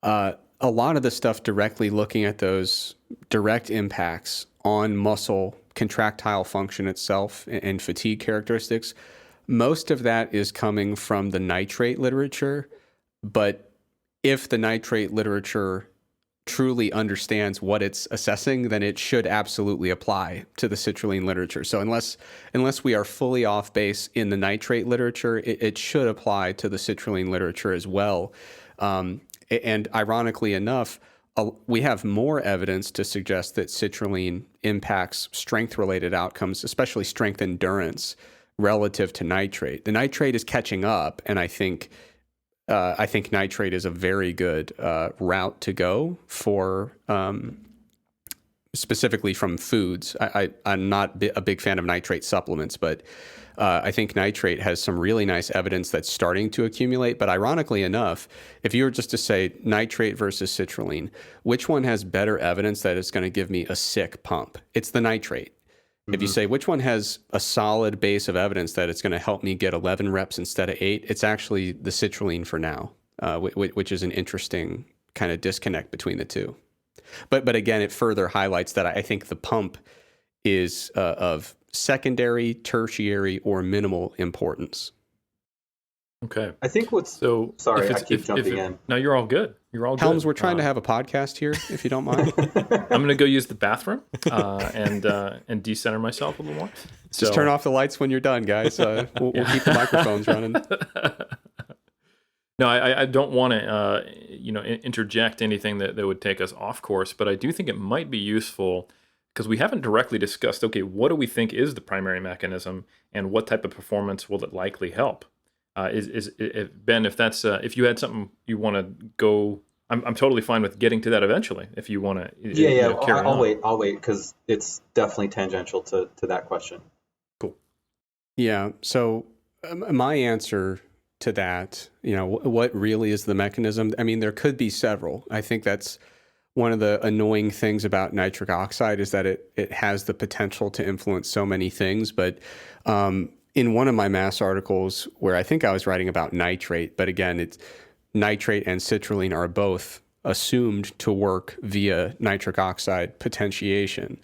a lot of the stuff directly looking at those direct impacts on muscle contractile function itself and fatigue characteristics, most of that is coming from the nitrate literature. But if the nitrate literature truly understands what it's assessing, then it should absolutely apply to the citrulline literature. So unless we are fully off base in the nitrate literature, it should apply to the citrulline literature as well. And ironically enough, we have more evidence to suggest that citrulline impacts strength-related outcomes, especially strength endurance, relative to nitrate. The nitrate is catching up, and I think nitrate is a very good route to go for specifically from foods. I'm not a big fan of nitrate supplements, but I think nitrate has some really nice evidence that's starting to accumulate. But ironically enough, if you were just to say nitrate versus citrulline, which one has better evidence that it's going to give me a sick pump? It's the nitrate. If you say which one has a solid base of evidence that it's going to help me get 11 reps instead of 8, it's actually the citrulline for now, which is an interesting kind of disconnect between the two. But again, it further highlights that I think the pump is of secondary, tertiary, or minimal importance. Okay. I think what's So sorry, I keep jumping in. No, you're all good. You're all Helms, good. we're trying to have a podcast here, if you don't mind. I'm gonna go use the bathroom and decenter myself a little more. Just turn off the lights when you're done, guys. We'll keep the microphones running. No, I don't want to interject anything that would take us off course, but I do think it might be useful because we haven't directly discussed, okay, what do we think is the primary mechanism and what type of performance will it likely help? Ben, if that's if you had something you want to go, I'm totally fine with getting to that eventually. If you want to, I'll wait because it's definitely tangential to that question. Cool. Yeah. So my answer to that, what really is the mechanism? I mean, there could be several. I think that's one of the annoying things about nitric oxide is that it has the potential to influence so many things, but in one of my mass articles where I think I was writing about nitrate, but again, it's nitrate and citrulline are both assumed to work via nitric oxide potentiation.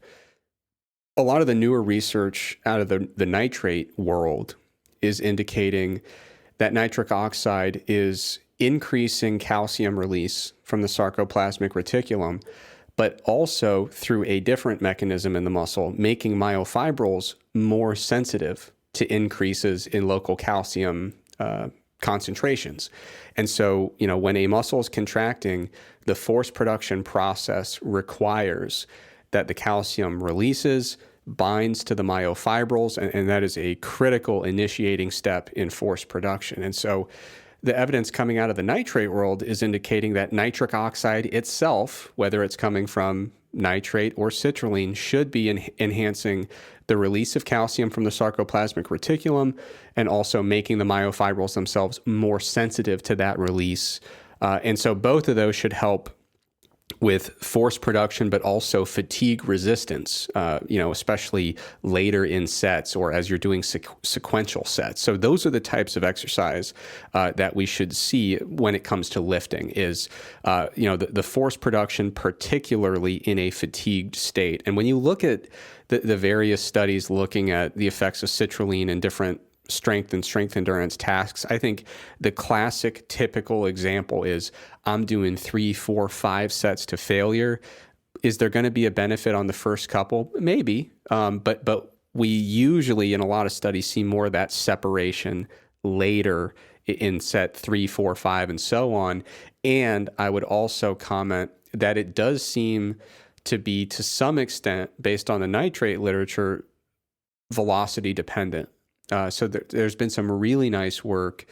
A lot of the newer research out of the nitrate world is indicating that nitric oxide is increasing calcium release from the sarcoplasmic reticulum, but also through a different mechanism in the muscle, making myofibrils more sensitive to increases in local calcium concentrations. And so, when a muscle is contracting, the force production process requires that the calcium releases, binds to the myofibrils, and that is a critical initiating step in force production. And so the evidence coming out of the nitrate world is indicating that nitric oxide itself, whether it's coming from nitrate or citrulline, should be enhancing the release of calcium from the sarcoplasmic reticulum and also making the myofibrils themselves more sensitive to that release. And so both of those should help with force production, but also fatigue resistance, especially later in sets or as you're doing sequential sets. So those are the types of exercise that we should see when it comes to lifting is, the force production, particularly in a fatigued state. And when you look at the various studies looking at the effects of citrulline in different strength and strength endurance tasks, I think the classic typical example is I'm doing 3, 4, 5 sets to failure. Is there going to be a benefit on the first couple? Maybe, but we usually in a lot of studies see more of that separation later in set 3, 4, 5, and so on. And I would also comment that it does seem to be, to some extent, based on the nitrate literature, velocity dependent. So there's been some really nice work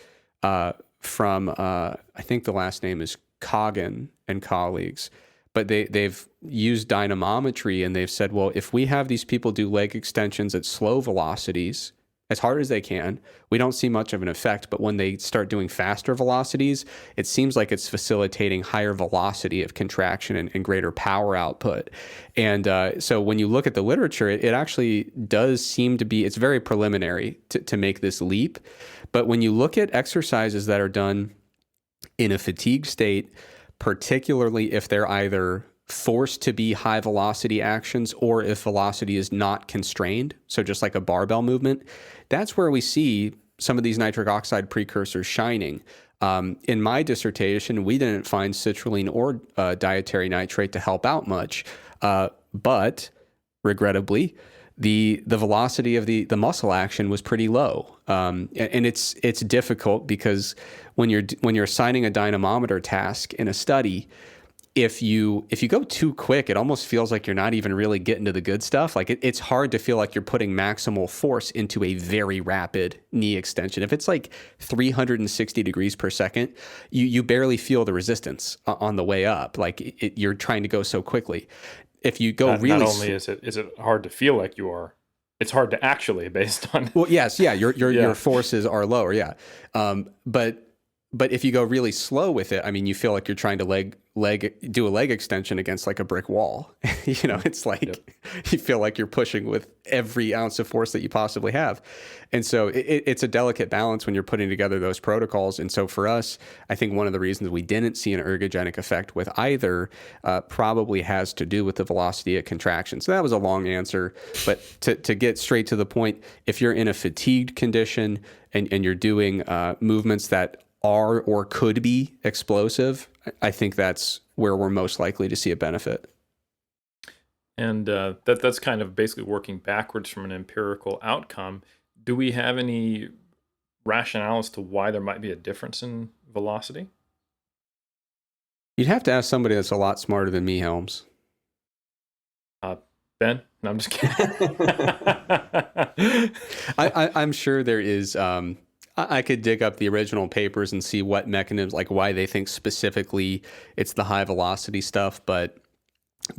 from, I think the last name is Coggin and colleagues, but they've used dynamometry and they've said, well, if we have these people do leg extensions at slow velocities, as hard as they can, we don't see much of an effect. But when they start doing faster velocities, it seems like it's facilitating higher velocity of contraction and greater power output. And so when you look at the literature, it actually does seem to be, it's very preliminary to make this leap. But when you look at exercises that are done in a fatigue state, particularly if they're either forced to be high velocity actions or if velocity is not constrained, so just like a barbell movement, that's where we see some of these nitric oxide precursors shining. In my dissertation, we didn't find citrulline or dietary nitrate to help out much, but regrettably, the velocity of the muscle action was pretty low, and it's difficult because when you're assigning a dynamometer task in a study, if you go too quick, it almost feels like you're not even really getting to the good stuff. Like it's hard to feel like you're putting maximal force into a very rapid knee extension. If it's like 360 degrees per second, you barely feel the resistance on the way up. Like you're trying to go so quickly. If you go really, not only is it hard to feel like you are, it's hard to actually based on. Well, yes, yeah, your forces are lower, yeah. But if you go really slow with it, I mean, you feel like you're trying to do a leg extension against like a brick wall. It's like you feel like you're pushing with every ounce of force that you possibly have. And so it's a delicate balance when you're putting together those protocols. And so for us, I think one of the reasons we didn't see an ergogenic effect with either probably has to do with the velocity of contraction. So that was a long answer, but to get straight to the point, if you're in a fatigued condition and you're doing movements that are or could be explosive, I think that's where we're most likely to see a benefit. And that's kind of basically working backwards from an empirical outcome. Do we have any rationale as to why there might be a difference in velocity? You'd have to ask somebody that's a lot smarter than me, Helms. Ben? No, I'm just kidding. I'm sure there is. I could dig up the original papers and see what mechanisms, like why they think specifically it's the high velocity stuff, but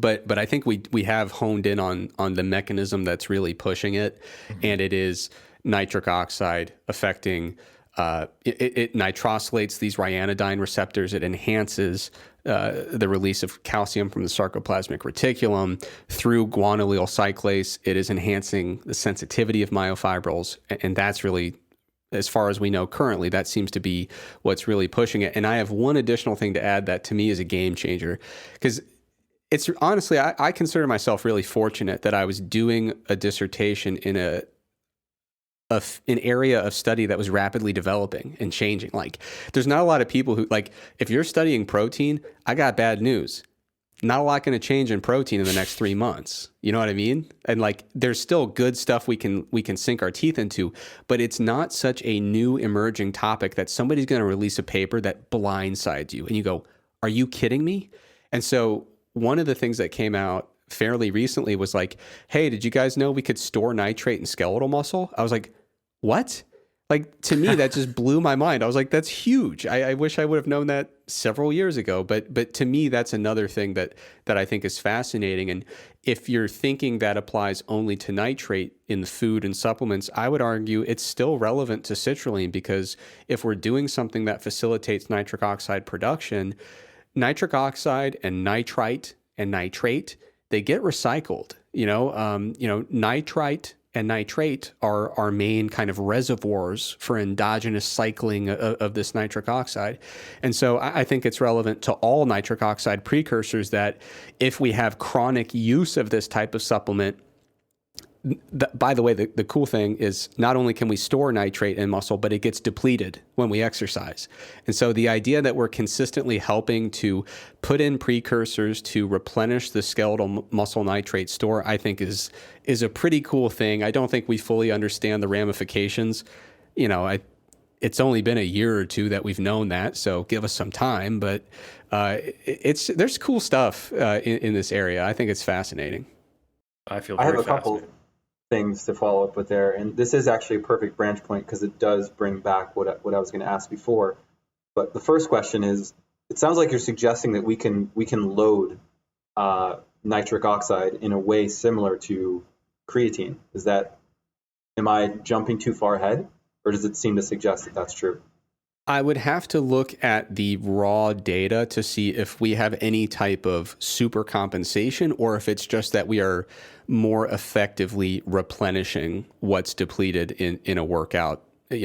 I think we have honed in on the mechanism that's really pushing it, and it is nitric oxide affecting. It nitrosylates these ryanodine receptors. It enhances the release of calcium from the sarcoplasmic reticulum through guanylyl cyclase. It is enhancing the sensitivity of myofibrils, and that's really, as far as we know currently, that seems to be what's really pushing it. And I have one additional thing to add that to me is a game changer, because it's honestly, I consider myself really fortunate that I was doing a dissertation in an area of study that was rapidly developing and changing. Like, there's not a lot of people who, like, if you're studying protein, I got bad news. Not a lot going to change in protein in the next 3 months. You know what I mean? And like, there's still good stuff we can sink our teeth into, but it's not such a new emerging topic that somebody's going to release a paper that blindsides you. And you go, are you kidding me? And so one of the things that came out fairly recently was like, hey, did you guys know we could store nitrate in skeletal muscle? I was like, what? Like, to me, that just blew my mind. I was like, that's huge. I wish I would have known that several years ago. But to me, that's another thing that I think is fascinating. And if you're thinking that applies only to nitrate in the food and supplements, I would argue it's still relevant to citrulline, because if we're doing something that facilitates nitric oxide production, nitric oxide and nitrite and nitrate, they get recycled. Nitrite and nitrate are our main kind of reservoirs for endogenous cycling of this nitric oxide. And so I think it's relevant to all nitric oxide precursors that if we have chronic use of this type of supplement, by the way, the cool thing is not only can we store nitrate in muscle, but it gets depleted when we exercise. And so the idea that we're consistently helping to put in precursors to replenish the skeletal muscle nitrate store, I think is a pretty cool thing. I don't think we fully understand the ramifications. It's only been a year or two that we've known that, so give us some time. But there's cool stuff in this area. I think it's fascinating. I feel I very have a couple things to follow up with there, and this is actually a perfect branch point because it does bring back what I was going to ask before. But the first question is, it sounds like you're suggesting that we can load nitric oxide in a way similar to creatine. Am I jumping too far ahead, or does it seem to suggest that that's true? I would have to look at the raw data to see if we have any type of super compensation, or if it's just that we are more effectively replenishing what's depleted in a workout,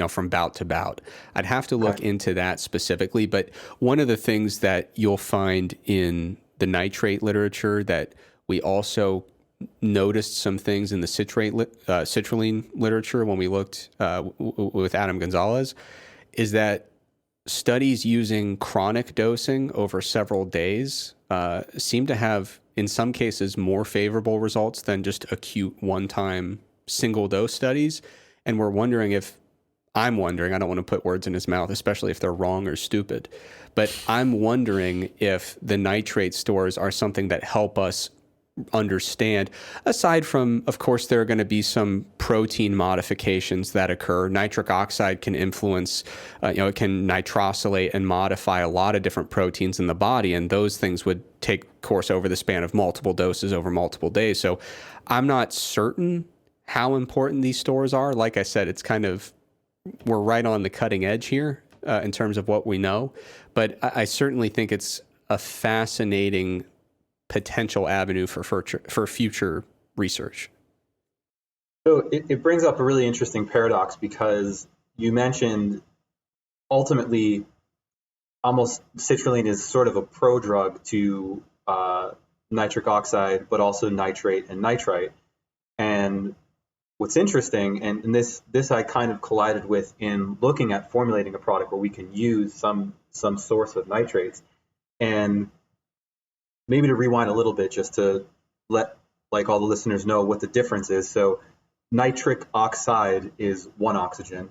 from bout to bout. I'd have to look into that specifically. But one of the things that you'll find in the nitrate literature that we also noticed some things in the citrulline literature when we looked with Adam Gonzalez is that studies using chronic dosing over several days seem to have, in some cases, more favorable results than just acute one-time single dose studies. And I'm wondering, I don't want to put words in his mouth, especially if they're wrong or stupid, but I'm wondering if the nitrate stores are something that help us understand, aside from, of course, there are going to be some protein modifications that occur. Nitric oxide can influence, it can nitrosylate and modify a lot of different proteins in the body, and those things would take course over the span of multiple doses over multiple days. So I'm not certain how important these stores are. Like I said, it's kind of, we're right on the cutting edge here in terms of what we know, but I certainly think it's a fascinating potential avenue for future research. So it brings up a really interesting paradox, because you mentioned ultimately almost citrulline is sort of a prodrug to nitric oxide, but also nitrate and nitrite. And what's interesting, and this I kind of collided with in looking at formulating a product where we can use some source of nitrates. And maybe to rewind a little bit, just to let all the listeners know what the difference is. So nitric oxide is one oxygen,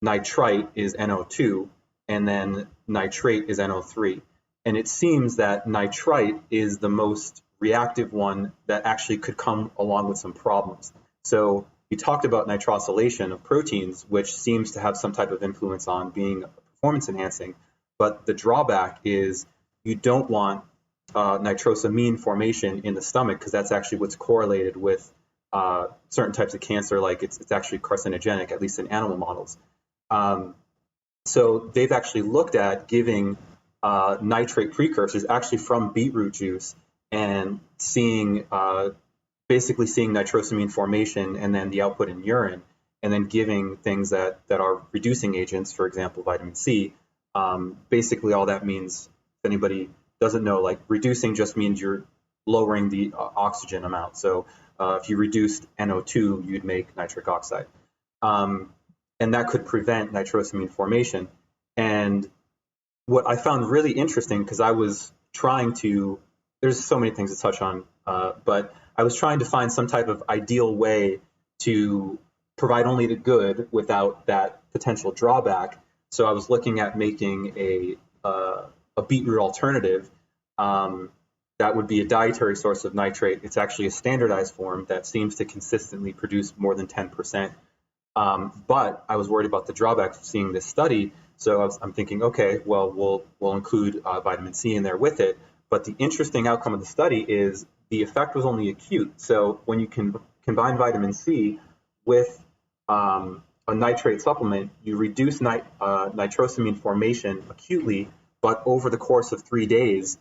nitrite is NO2, and then nitrate is NO3. And it seems that nitrite is the most reactive one that actually could come along with some problems. So you talked about nitrosylation of proteins, which seems to have some type of influence on being performance enhancing. But the drawback is you don't want nitrosamine formation in the stomach, because that's actually what's correlated with certain types of cancer, like it's actually carcinogenic, at least in animal models. So they've actually looked at giving nitrate precursors actually from beetroot juice and basically seeing nitrosamine formation and then the output in urine, and then giving things that are reducing agents, for example, vitamin C. Basically, all that means, if anybody doesn't know, like reducing just means you're lowering the oxygen amount. So if you reduced NO2, you'd make nitric oxide. And that could prevent nitrosamine formation. And what I found really interesting, because I was trying to, there's so many things to touch on, but I was trying to find some type of ideal way to provide only the good without that potential drawback. So I was looking at making a beetroot alternative that would be a dietary source of nitrate. It's actually a standardized form that seems to consistently produce more than 10%. But I was worried about the drawbacks of seeing this study. So I'm thinking, okay, well, we'll include vitamin C in there with it. But the interesting outcome of the study is the effect was only acute. So when you can combine vitamin C with a nitrate supplement, you reduce nitrosamine formation acutely, but over the course of 3 days,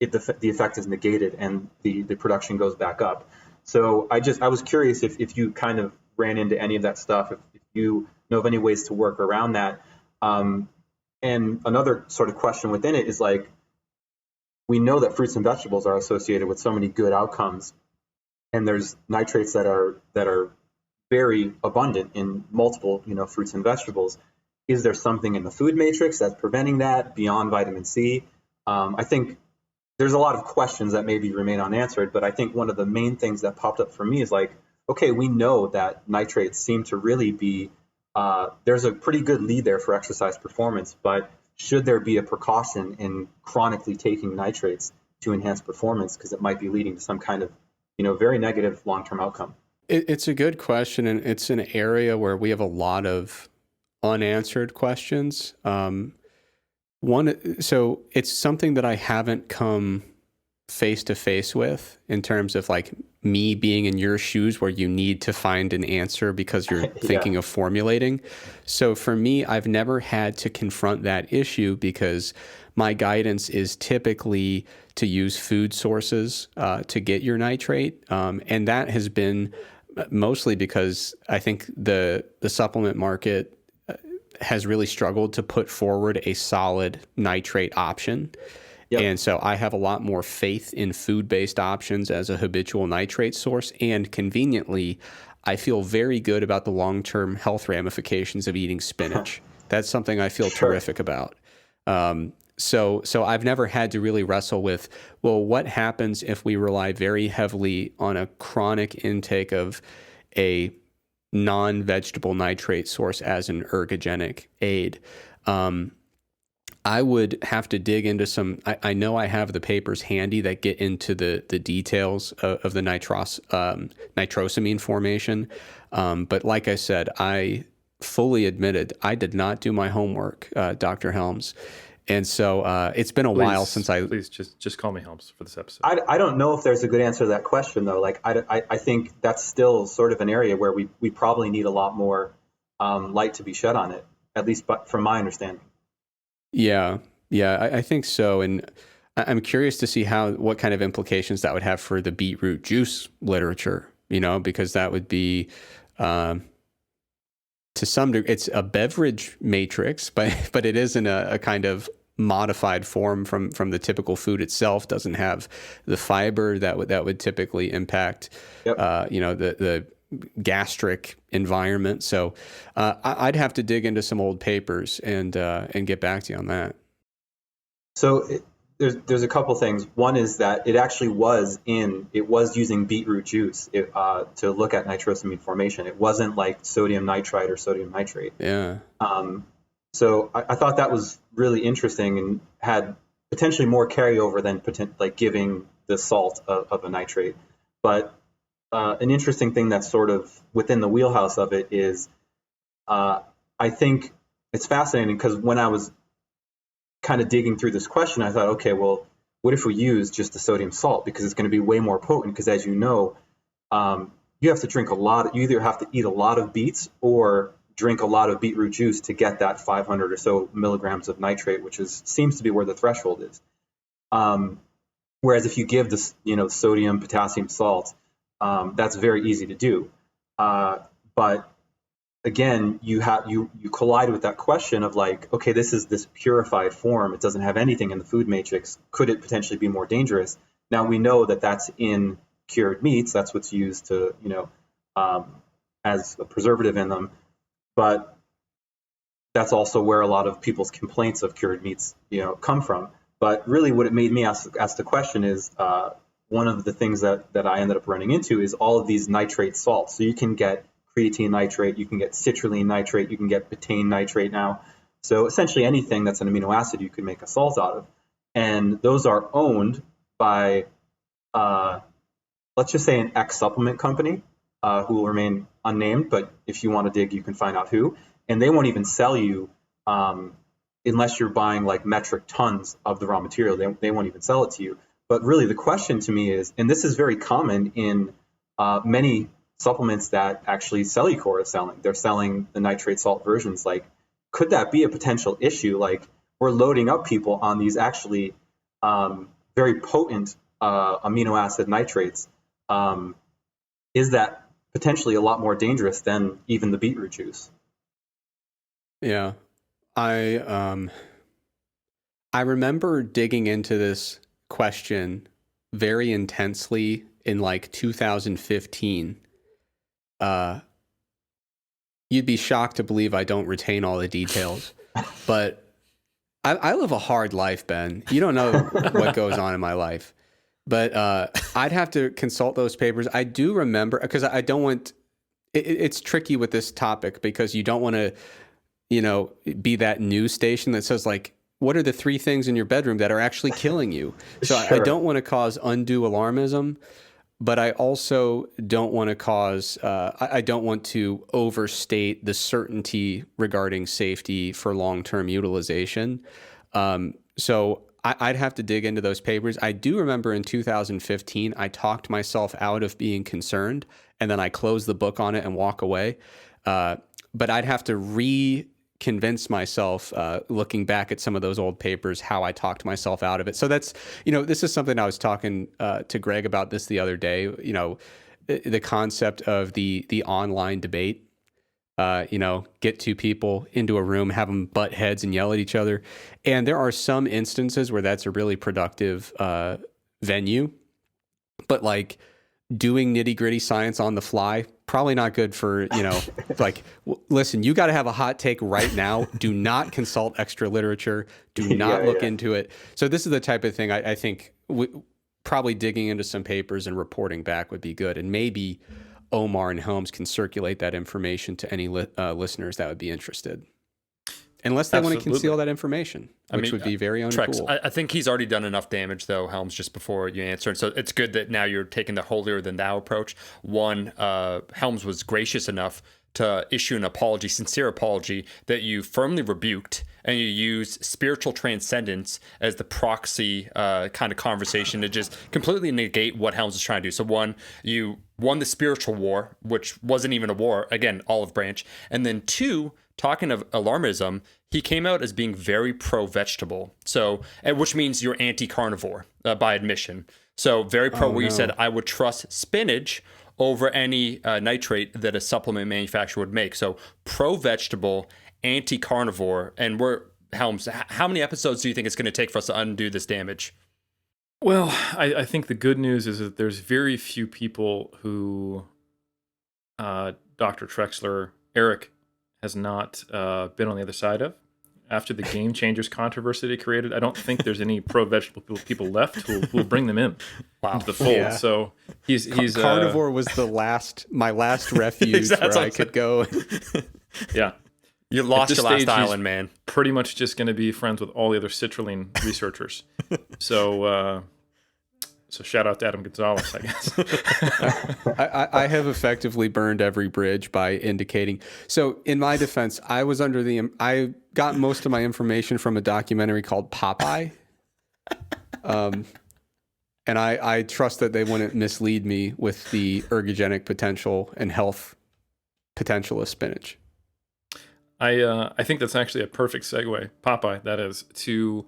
the effect is negated and the production goes back up. So I was curious if you kind of ran into any of that stuff, if you know of any ways to work around that. And another sort of question within it is, like, we know that fruits and vegetables are associated with so many good outcomes, and there's nitrates that are very abundant in multiple, fruits and vegetables. Is there something in the food matrix that's preventing that beyond vitamin C? I think there's a lot of questions that maybe remain unanswered, but I think one of the main things that popped up for me is like, okay, we know that nitrates seem to really be, there's a pretty good lead there for exercise performance, but should there be a precaution in chronically taking nitrates to enhance performance, because it might be leading to some kind of, very negative long-term outcome? It's a good question, and it's an area where we have a lot of unanswered questions. So it's something that I haven't come face to face with in terms of like me being in your shoes where you need to find an answer because you're thinking of formulating. So for me, I've never had to confront that issue because my guidance is typically to use food sources to get your nitrate. And that has been mostly because I think the supplement market has really struggled to put forward a solid nitrate option. Yep. And so I have a lot more faith in food-based options as a habitual nitrate source. And conveniently, I feel very good about the long-term health ramifications of eating spinach. That's something I feel terrific about. So I've never had to really wrestle with, well, what happens if we rely very heavily on a chronic intake of a non-vegetable nitrate source as an ergogenic aid? I would have to dig into some. I know I have the papers handy that get into the details of the nitrosamine formation, but like I said, I fully admitted I did not do my homework, Dr. Helms, and so it's been a while since I. Please just call me Helms for this episode. I don't know if there's a good answer to that question though. Like I think that's still sort of an area where we probably need a lot more light to be shed on it, at least but from my understanding. Yeah, I think so. And I'm curious to see what kind of implications that would have for the beetroot juice literature, because that would be, to some degree, it's a beverage matrix, but it is in a kind of modified form from the typical food itself, doesn't have the fiber that would typically impact, Yep. The gastric environment. So I'd have to dig into some old papers and get back to you on that. So there's a couple things. One is that it actually was using beetroot juice to look at nitrosamine formation. It wasn't like sodium nitrite or sodium nitrate. Yeah. So I thought that was really interesting and had potentially more carryover than like giving the salt of a nitrate. But an interesting thing that's sort of within the wheelhouse of it is I think it's fascinating because when I was kind of digging through this question, I thought, okay, well, what if we use just the sodium salt? Because it's going to be way more potent because, as you know, you have to drink you either have to eat a lot of beets or drink a lot of beetroot juice to get that 500 or so milligrams of nitrate, which seems to be where the threshold is. Whereas if you give this, sodium, potassium, salt, that's very easy to do. But again, you collide with that question of like, okay, this is this purified form. It doesn't have anything in the food matrix. Could it potentially be more dangerous? Now we know that that's in cured meats. That's what's used to, as a preservative in them. But that's also where a lot of people's complaints of cured meats, come from. But really what it made me ask the question is, one of the things that I ended up running into is all of these nitrate salts. So you can get creatine nitrate, you can get citrulline nitrate, you can get betaine nitrate now. So essentially anything that's an amino acid you can make a salt out of. And those are owned by, let's just say an X supplement company who will remain unnamed, but if you want to dig, you can find out who. And they won't even sell you unless you're buying like metric tons of the raw material. They won't even sell it to you. But really the question to me is, and this is very common in many supplements that actually Cellucor is selling. They're selling the nitrate salt versions. Like, could that be a potential issue? Like, we're loading up people on these actually very potent amino acid nitrates. Is that potentially a lot more dangerous than even the beetroot juice? Yeah. I remember digging into this question very intensely in like 2015. You'd be shocked to believe I don't retain all the details, but I live a hard life, Ben. You don't know what goes on in my life, but I'd have to consult those papers. I do remember, because I don't want, it's tricky with this topic because you don't want to, be that news station that says like, what are the 3 things in your bedroom that are actually killing you? So Sure. I don't want to cause undue alarmism, but I also don't want to cause, I don't want to overstate the certainty regarding safety for long-term utilization. So I'd have to dig into those papers. I do remember in 2015, I talked myself out of being concerned, and then I closed the book on it and walk away. But I'd have to convince myself, looking back at some of those old papers, how I talked myself out of it. So that's, this is something I was talking to Greg about this the other day, the concept of the online debate, get 2 people into a room, have them butt heads and yell at each other. And there are some instances where that's a really productive venue, but like doing nitty gritty science on the fly, probably not good for, like, listen, you got to have a hot take right now. Do not consult extra literature. Do not look into it. So this is the type of thing I think probably digging into some papers and reporting back would be good. And maybe Omar and Helms can circulate that information to any listeners that would be interested. Unless they want to conceal that information, which would be very uncool. I think he's already done enough damage, though, Helms, just before you answer. So it's good that now you're taking the holier than thou approach. One, Helms was gracious enough to issue an apology, sincere apology, that you firmly rebuked, and you use spiritual transcendence as the proxy kind of conversation to just completely negate what Helms is trying to do. So one, you won the spiritual war, which wasn't even a war, again, olive branch. And then two, talking of alarmism, he came out as being very pro-vegetable, so which means you're anti-carnivore by admission. So very pro, where you said, I would trust spinach over any nitrate that a supplement manufacturer would make. So pro-vegetable, anti-carnivore, and Helms, how many episodes do you think it's going to take for us to undo this damage? Well, I think the good news is that there's very few people who Dr. Trexler, Eric, has not been on the other side of. After the Game Changers controversy they created, I don't think there's any pro-vegetable people left who will bring them into the fold. Yeah. So he's carnivore was my last refuge where I could go. Yeah. You lost your last island, man. Pretty much just going to be friends with all the other citrulline researchers. So shout out to Adam Gonzalez, I guess. I have effectively burned every bridge by indicating. So in my defense, I got most of my information from a documentary called Popeye. And I trust that they wouldn't mislead me with the ergogenic potential and health potential of spinach. I think that's actually a perfect segue, Popeye, that is, to...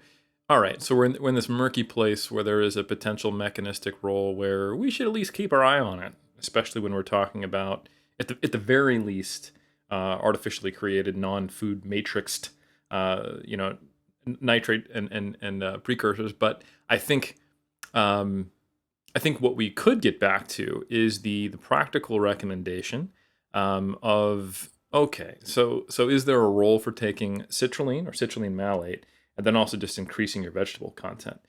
All right, so we're in this murky place where there is a potential mechanistic role where we should at least keep our eye on it, especially when we're talking about, at the very least, artificially created, non-food matrixed, nitrate and precursors. But I think what we could get back to is the practical recommendation of, okay, so is there a role for taking citrulline or citrulline malate, and then also just increasing your vegetable content?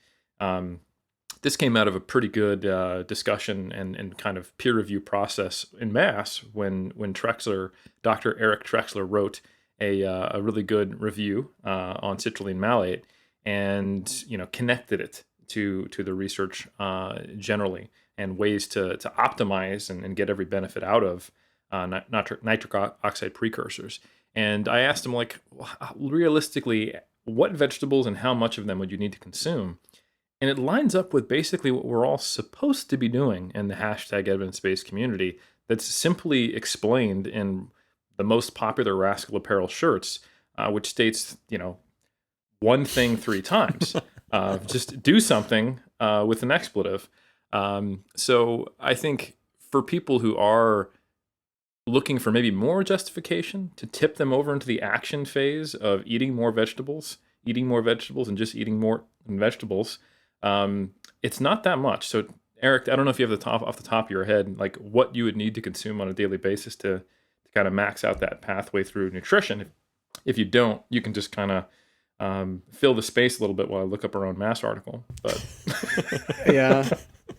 This came out of a pretty good discussion and kind of peer review process in mass when Dr. Eric Trexler wrote a really good review on citrulline malate, and connected it to the research generally, and ways to optimize and get every benefit out of nitric oxide precursors. And I asked him, like, realistically, what vegetables and how much of them would you need to consume? And it lines up with basically what we're all supposed to be doing in the hashtag evidence-based community, that's simply explained in the most popular Rascal Apparel shirts, which states, one thing 3 times. Just do something with an expletive. So I think for people who are looking for maybe more justification to tip them over into the action phase of eating more vegetables and just eating more vegetables, it's not that much. So Eric, I don't know if you have off the top of your head, like what you would need to consume on a daily basis to kind of max out that pathway through nutrition. If you don't, you can just kind of fill the space a little bit while I look up our own mass article. But yeah,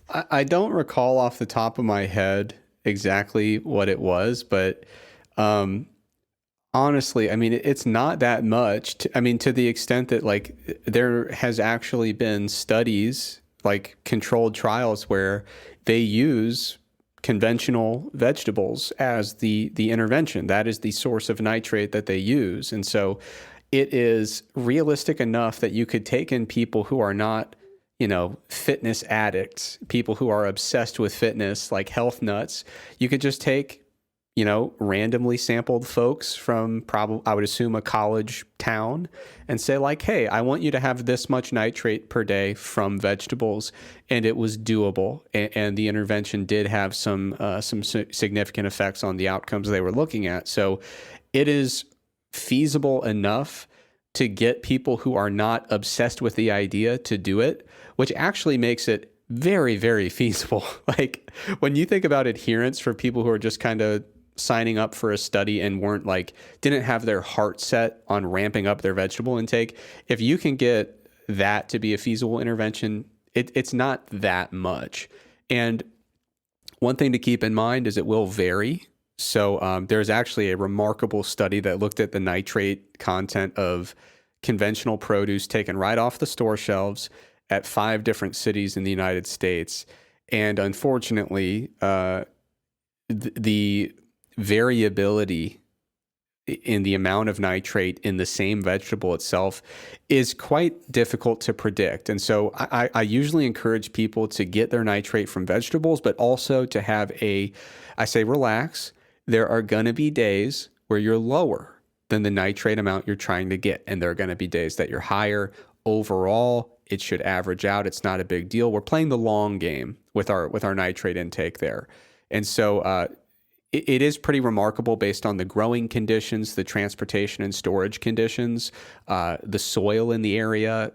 I don't recall off the top of my head exactly what it was, but honestly, I mean, it's not that much. To the extent that, like, there has actually been studies, like controlled trials, where they use conventional vegetables as the intervention. That is the source of nitrate that they use. And so it is realistic enough that you could take in people who are not, fitness addicts, people who are obsessed with fitness, like health nuts. You could just take, randomly sampled folks from I would assume a college town, and say, like, hey, I want you to have this much nitrate per day from vegetables. And it was doable. And the intervention did have some significant effects on the outcomes they were looking at. So it is feasible enough to get people who are not obsessed with the idea to do it, which actually makes it very, very feasible. Like, when you think about adherence for people who are just kind of signing up for a study and didn't have their heart set on ramping up their vegetable intake, if you can get that to be a feasible intervention, it's not that much. And one thing to keep in mind is it will vary. So there's actually a remarkable study that looked at the nitrate content of conventional produce taken right off the store shelves at 5 different cities in the United States. And unfortunately, the variability in the amount of nitrate in the same vegetable itself is quite difficult to predict. And so I usually encourage people to get their nitrate from vegetables, but also to have I say relax. There are going to be days where you're lower than the nitrate amount you're trying to get. And there are going to be days that you're higher. Overall, it should average out. It's not a big deal. We're playing the long game with our nitrate intake there. And so it is pretty remarkable based on the growing conditions, the transportation and storage conditions, the soil in the area,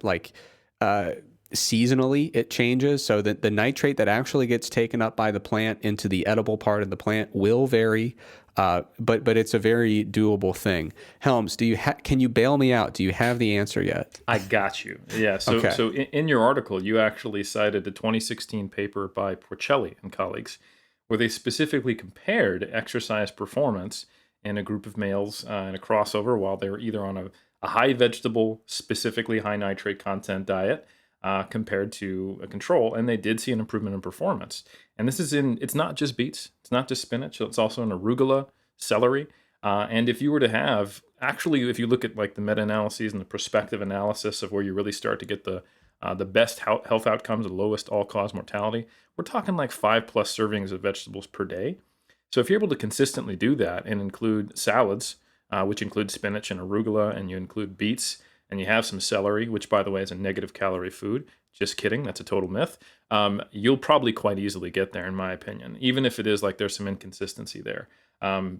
seasonally it changes. So that the nitrate that actually gets taken up by the plant into the edible part of the plant will vary, but it's a very doable thing. Helms, can you bail me out? Do you have the answer yet? I got you. Yeah. So, Okay. so in your article, you actually cited a 2016 paper by Porcelli and colleagues, where they specifically compared exercise performance in a group of males in a crossover while they were either on a high vegetable, specifically high nitrate content diet, compared to a control, and they did see an improvement in performance. And it's not just beets, it's not just spinach, it's also in arugula, celery. And if you were to have, actually, if you look at like the meta-analyses and the prospective analysis of where you really start to get the best health outcomes, the lowest all-cause mortality, we're talking like 5+ servings of vegetables per day. So if you're able to consistently do that and include salads, which include spinach and arugula, and you include beets, and you have some celery, which, by the way, is a negative calorie food. Just kidding. That's a total myth. You'll probably quite easily get there, in my opinion, even if it is like there's some inconsistency there.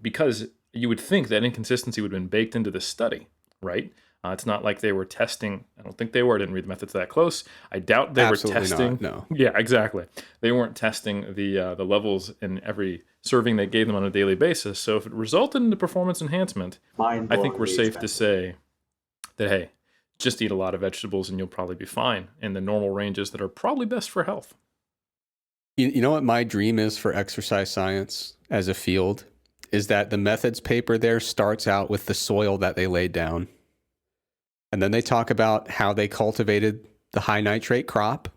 Because you would think that inconsistency would have been baked into the study, right? It's not like they were testing. I don't think they were. I didn't read the methods that close. I doubt they Absolutely were testing. not, no. Yeah, exactly. They weren't testing the levels in every serving they gave them on a daily basis. So if it resulted in the performance enhancement, I think we're safe to say that, hey, just eat a lot of vegetables and you'll probably be fine in the normal ranges that are probably best for health. You know what my dream is for exercise science as a field is that the methods paper there starts out with the soil that they laid down. And then they talk about how they cultivated the high nitrate crop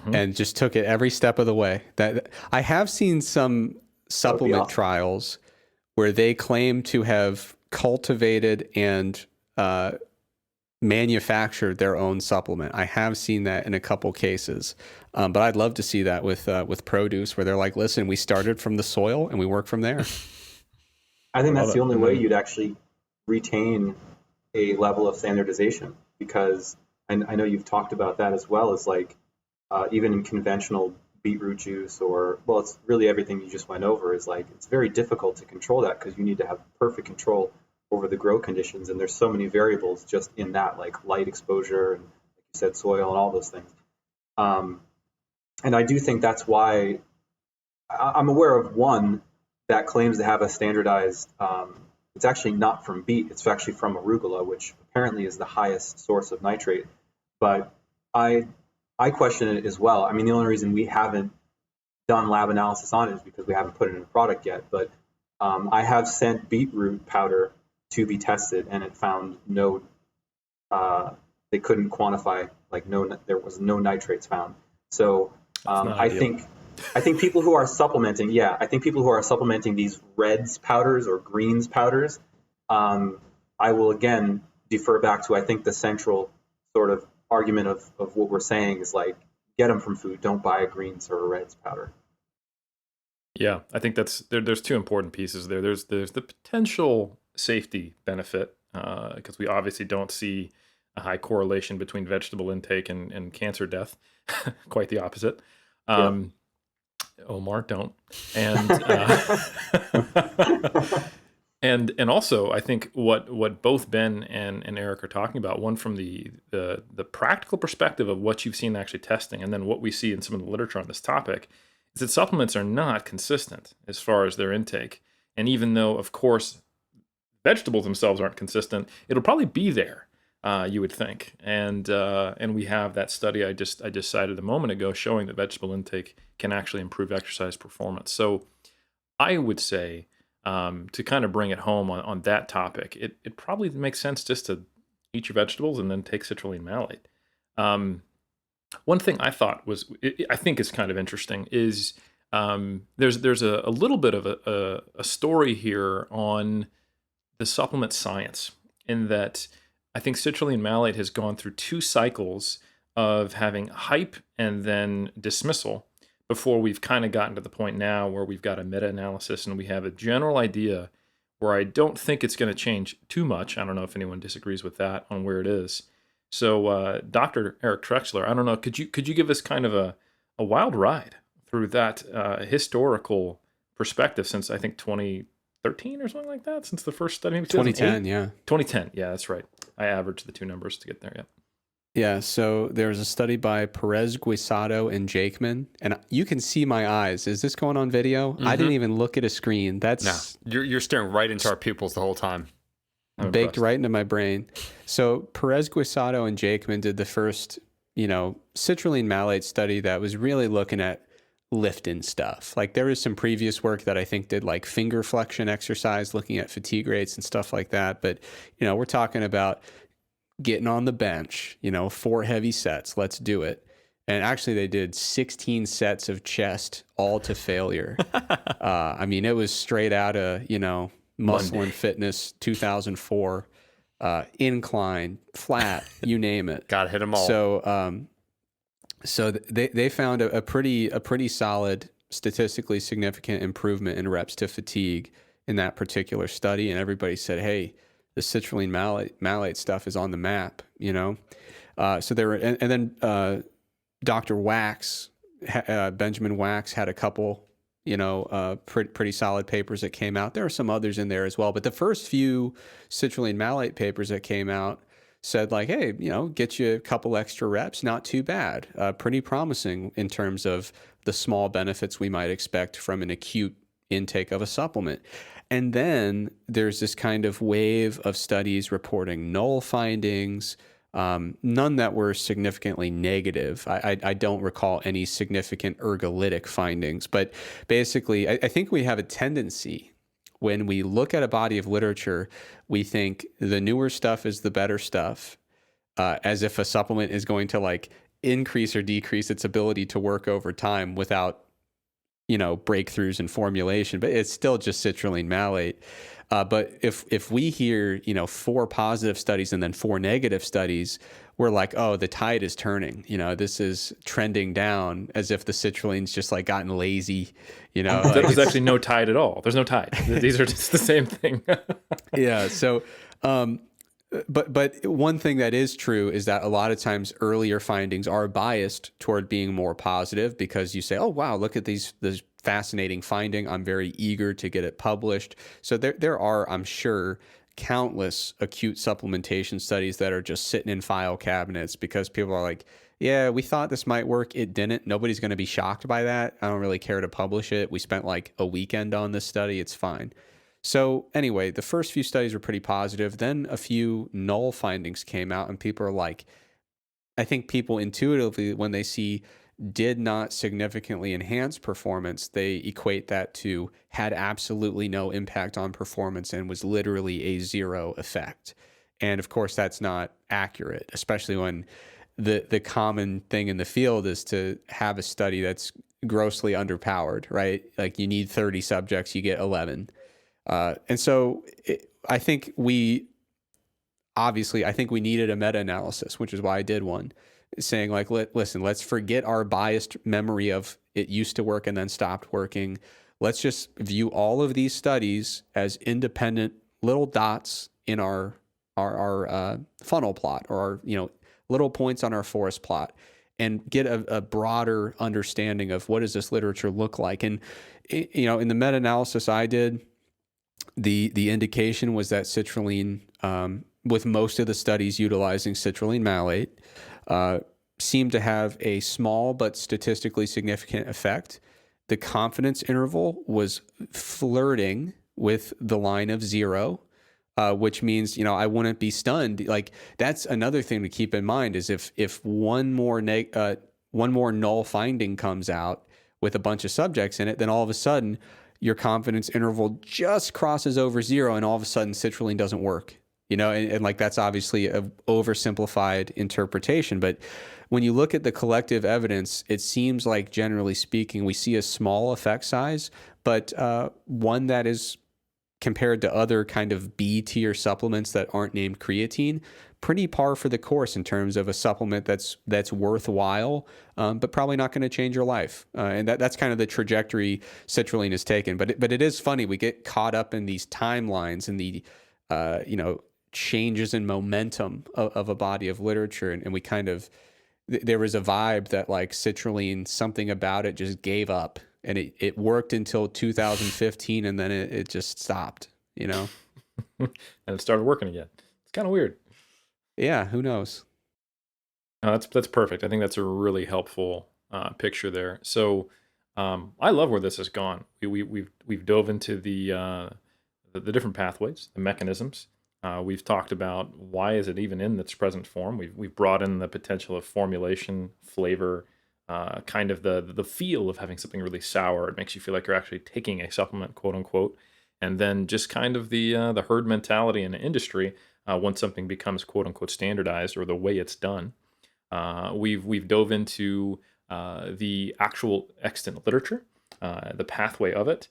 and just took it every step of the way. That I have seen some supplement trials where they claim to have cultivated and manufactured their own supplement. I have seen that in a couple cases, but I'd love to see that with produce, where they're like, "Listen, we started from the soil and we work from there." I think that's the only way you'd actually retain a level of standardization, because I know you've talked about that as well, as like even in conventional beetroot juice, or well, it's really everything you just went over, is like it's very difficult to control that because you need to have perfect control over the grow conditions, and there's so many variables just in that, like light exposure and, like you said, soil and all those things. And I do think that's why I'm aware of one that claims to have a standardized. It's actually not from beet; it's actually from arugula, which apparently is the highest source of nitrate. But I question it as well. I mean, the only reason we haven't done lab analysis on it is because we haven't put it in a product yet. But I have sent beetroot powder to be tested, and it found no. They couldn't quantify, like there was no nitrates found. So I think people who are supplementing, these reds powders or greens powders, I will again defer back to, I think, the central sort of argument of what we're saying is like, get them from food. Don't buy a greens or a reds powder. Yeah, I think there's two important pieces there. There's the potential safety benefit, because we obviously don't see a high correlation between vegetable intake and cancer death. Quite the opposite. Omar, don't. And and also, I think what both Ben and Eric are talking about, one from the practical perspective of what you've seen actually testing, and then what we see in some of the literature on this topic, is that supplements are not consistent as far as their intake. And even though, of course, vegetables themselves aren't consistent, it'll probably be there, you would think. And we have that study I just cited a moment ago showing that vegetable intake can actually improve exercise performance. So I would say, to kind of bring it home on that topic, it probably makes sense just to eat your vegetables and then take citrulline malate. One thing I thought I think is kind of interesting is there's a little bit of a story here on the supplement science, in that I think citrulline malate has gone through 2 cycles of having hype and then dismissal before we've kind of gotten to the point now where we've got a meta-analysis and we have a general idea where I don't think it's going to change too much. I don't know if anyone disagrees with that on where it is. So, Dr. Eric Trexler, I don't know, could you give us kind of a wild ride through that historical perspective since I think 2013 or something like that, since the first study? Maybe 2010, yeah. 2010, yeah, that's right. I averaged the 2 numbers to get there, yeah. Yeah, so there was a study by Perez Guisado and Jakeman, and you can see my eyes. Is this going on video? I didn't even look at a screen. That's you're staring right into our pupils the whole time. Baked right into my brain. So Perez Guisado and Jakeman did the first, citrulline malate study that was really looking at lifting stuff. Like there was some previous work that I think did like finger flexion exercise, looking at fatigue rates and stuff like that. But, we're talking about getting on the bench, 4 heavy sets. Let's do it. And actually they did 16 sets of chest, all to failure. It was straight out of, Muscle and Fitness 2004, incline, flat, you name it. Gotta hit them all. So they found a pretty solid, statistically significant improvement in reps to fatigue in that particular study, and everybody said, "Hey, the citrulline malate stuff is on the map." So there were, and then Dr. Wax, Benjamin Wax, had a couple, pretty solid papers that came out. There are some others in there as well, but the first few citrulline malate papers that came out said like, hey, get you a couple extra reps, not too bad. Pretty promising in terms of the small benefits we might expect from an acute intake of a supplement. And then there's this kind of wave of studies reporting null findings, none that were significantly negative. I don't recall any significant ergolytic findings, but basically I think we have a tendency when we look at a body of literature, we think the newer stuff is the better stuff, as if a supplement is going to like increase or decrease its ability to work over time without, breakthroughs in formulation, but it's still just citrulline malate. But if we hear, 4 positive studies and then 4 negative studies, we're like, oh, the tide is turning. This is trending down, as if the citrulline's just like gotten lazy. There's actually no tide at all. There's no tide. These are just the same thing. Yeah. So, but one thing that is true is that a lot of times earlier findings are biased toward being more positive, because you say, oh, wow, look at this fascinating finding. I'm very eager to get it published. So there are, I'm sure, countless acute supplementation studies that are just sitting in file cabinets because people are like, yeah, we thought this might work. It didn't. Nobody's going to be shocked by that. I don't really care to publish it. We spent like a weekend on this study. It's fine. So anyway, the first few studies were pretty positive. Then a few null findings came out, and people are like, I think people intuitively, when they see did not significantly enhance performance, they equate that to had absolutely no impact on performance and was literally a zero effect. And of course, that's not accurate, especially when the common thing in the field is to have a study that's grossly underpowered, right? Like you need 30 subjects, you get 11. And so I think we needed a meta-analysis, which is why I did one, saying like, listen, let's forget our biased memory of it used to work and then stopped working. Let's just view all of these studies as independent little dots in our funnel plot, or our, little points on our forest plot, and get a broader understanding of what does this literature look like. And, in the meta-analysis I did, the indication was that citrulline, with most of the studies utilizing citrulline malate, seemed to have a small but statistically significant effect. The confidence interval was flirting with the line of 0, which means, I wouldn't be stunned. Like, that's another thing to keep in mind is if one more null finding comes out with a bunch of subjects in it, then all of a sudden your confidence interval just crosses over 0, and all of a sudden citrulline doesn't work. And like, that's obviously a oversimplified interpretation, but when you look at the collective evidence, it seems like, generally speaking, we see a small effect size, but one that is, compared to other kind of B tier supplements that aren't named creatine, pretty par for the course in terms of a supplement that's worthwhile, but probably not going to change your life. And that's kind of the trajectory citrulline has taken. But it is funny, we get caught up in these timelines and the changes in momentum of a body of literature, and we kind of, there was a vibe that like citrulline, something about it just gave up, and it worked until 2015, and then it just stopped, and it started working again. It's kind of weird. Yeah, who knows? No, that's perfect. I think that's a really helpful picture there. So I love where this has gone. We've dove into the different pathways, the mechanisms. We've talked about why is it even in its present form. We've brought in the potential of formulation, flavor, kind of the feel of having something really sour. It makes you feel like you're actually taking a supplement, quote unquote. And then just kind of the herd mentality in the industry once something becomes, quote unquote, standardized, or the way it's done. We've dove into the actual extant literature, the pathway of it.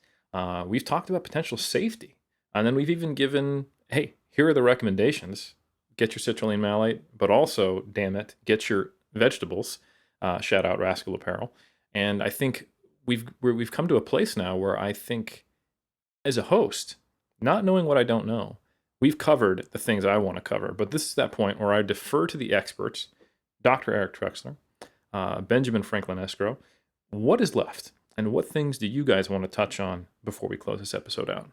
We've talked about potential safety, and then we've even given, hey, here are the recommendations. Get your citrulline malate, but also, damn it, get your vegetables. Shout out Rascal Apparel. And I think we've come to a place now where I think, as a host, not knowing what I don't know, we've covered the things I want to cover. But this is that point where I defer to the experts, Dr. Eric Trexler, Benjamin Franklin Escrow. What is left, and what things do you guys want to touch on before we close this episode out?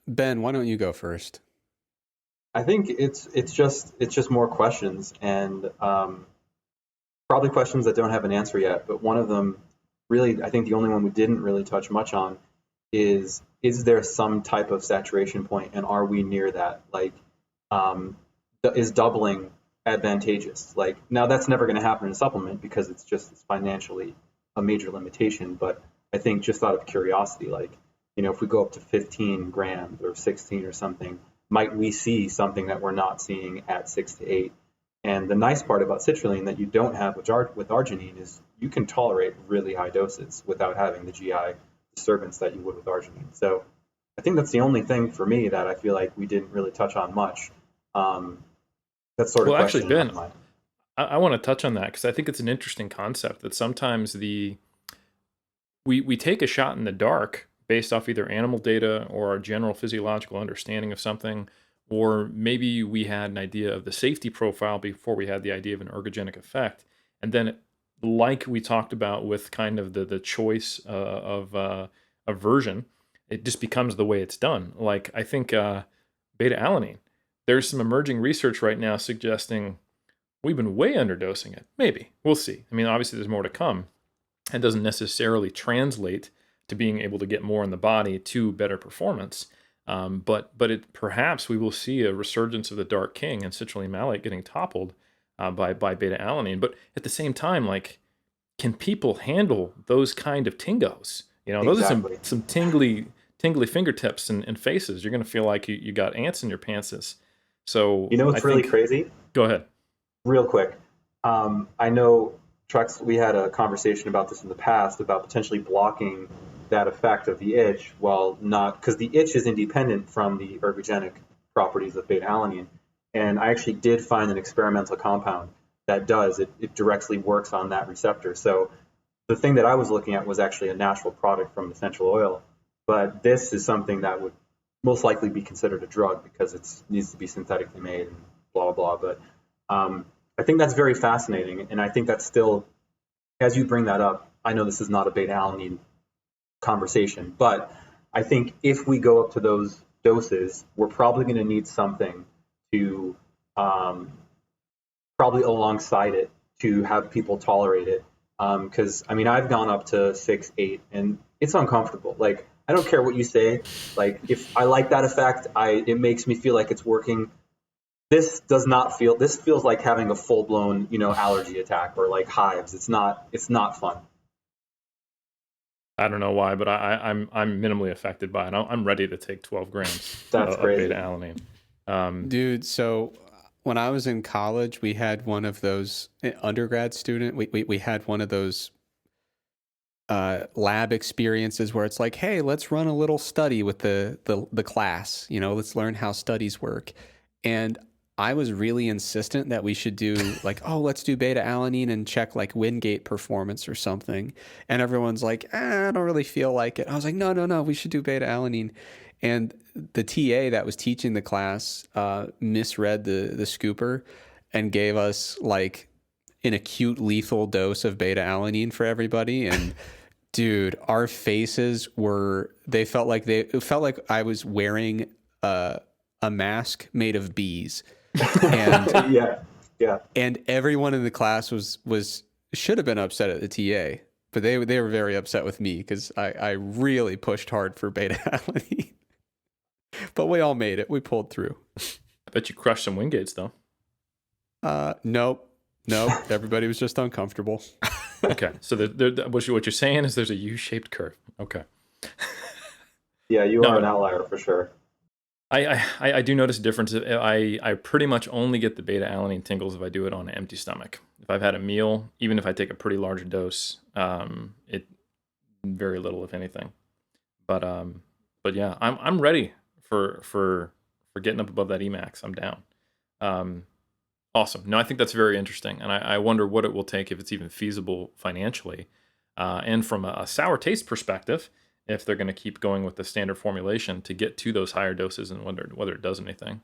Ben, why don't you go first? I think it's just more questions, and probably questions that don't have an answer yet. But one of them, really, I think the only one we didn't really touch much on is there some type of saturation point, and are we near that? Like, is doubling advantageous? Like, now that's never going to happen in a supplement because it's financially a major limitation. But I think, just out of curiosity, like, if we go up to 15 grams or 16 or something, might we see something that we're not seeing at 6 to 8? And the nice part about citrulline that you don't have with arginine is you can tolerate really high doses without having the GI disturbance that you would with arginine. So I think that's the only thing for me that I feel like we didn't really touch on much. That sort of question. Actually, Ben, I want to touch on that because I think it's an interesting concept that sometimes we take a shot in the dark based off either animal data or our general physiological understanding of something, or maybe we had an idea of the safety profile before we had the idea of an ergogenic effect. And then, like we talked about with kind of the choice of version, it just becomes the way it's done. Like, I think beta-alanine, there's some emerging research right now suggesting we've been way underdosing it. Maybe. We'll see. I mean, obviously there's more to come. It doesn't necessarily translate to being able to get more in the body to better performance. But perhaps we will see a resurgence of the Dark King and citrulline malate getting toppled by beta-alanine. But at the same time, like, can people handle those kind of tingos? Those Exactly. are some tingly fingertips and faces. You're going to feel like you got ants in your pantses. So what's really crazy? Go ahead. Real quick. I know, Trex, we had a conversation about this in the past about potentially blocking that effect of the itch, because the itch is independent from the ergogenic properties of beta-alanine. And I actually did find an experimental compound that does. It directly works on that receptor. So the thing that I was looking at was actually a natural product from essential oil. But this is something that would most likely be considered a drug because it needs to be synthetically made and blah, blah, blah. But I think that's very fascinating. And I think that's still, as you bring that up, I know this is not a beta-alanine conversation, but I think if we go up to those doses, we're probably going to need something to probably alongside it to have people tolerate it Because I mean, I've gone up to 6, 8, and it's uncomfortable. Like, I don't care what you say. Like, if I like that effect, it makes me feel like it's working. This does not feel. This feels like having a full blown, allergy attack or like hives. It's not. It's not fun. I don't know why, but I'm minimally affected by it. I'm ready to take 12 grams That's of crazy. beta alanine. Dude, so when I was in college, we had one of those undergrad student. We had one of those lab experiences where it's like, hey, let's run a little study with the class. Let's learn how studies work. And I was really insistent that we should do like, oh, let's do beta alanine and check like Wingate performance or something. And everyone's like, I don't really feel like it. I was like, no, we should do beta alanine. And the TA that was teaching the class misread the scooper and gave us like an acute lethal dose of beta alanine for everybody. And dude, our faces it felt like I was wearing a mask made of bees. And yeah. And everyone in the class should have been upset at the TA, but they were very upset with me because I really pushed hard for beta alanine. But we all made it. We pulled through. I bet you crushed some Wingates though. Nope. Everybody was just uncomfortable. Okay, so what you're saying is there's a U-shaped curve. Okay. Yeah, you are an outlier for sure. I do notice a difference. I pretty much only get the beta alanine tingles if I do it on an empty stomach. If I've had a meal, even if I take a pretty large dose, it very little, if anything. But yeah, I'm ready for getting up above that Emax. I'm down. Awesome. No, I think that's very interesting, and I wonder what it will take if it's even feasible financially, and from a sour taste perspective, if they're going to keep going with the standard formulation to get to those higher doses and whether it does anything.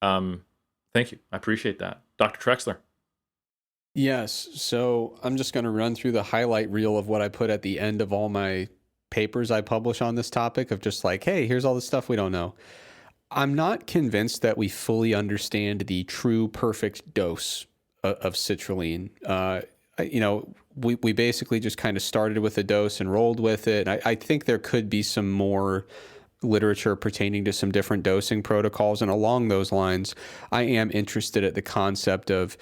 Thank you. I appreciate that. Dr. Trexler. Yes. So I'm just going to run through the highlight reel of what I put at the end of all my papers I publish on this topic of just like, hey, here's all the stuff we don't know. I'm not convinced that we fully understand the true perfect dose of citrulline. We basically just kind of started with a dose and rolled with it. I think there could be some more literature pertaining to some different dosing protocols. And along those lines, I am interested at the concept of,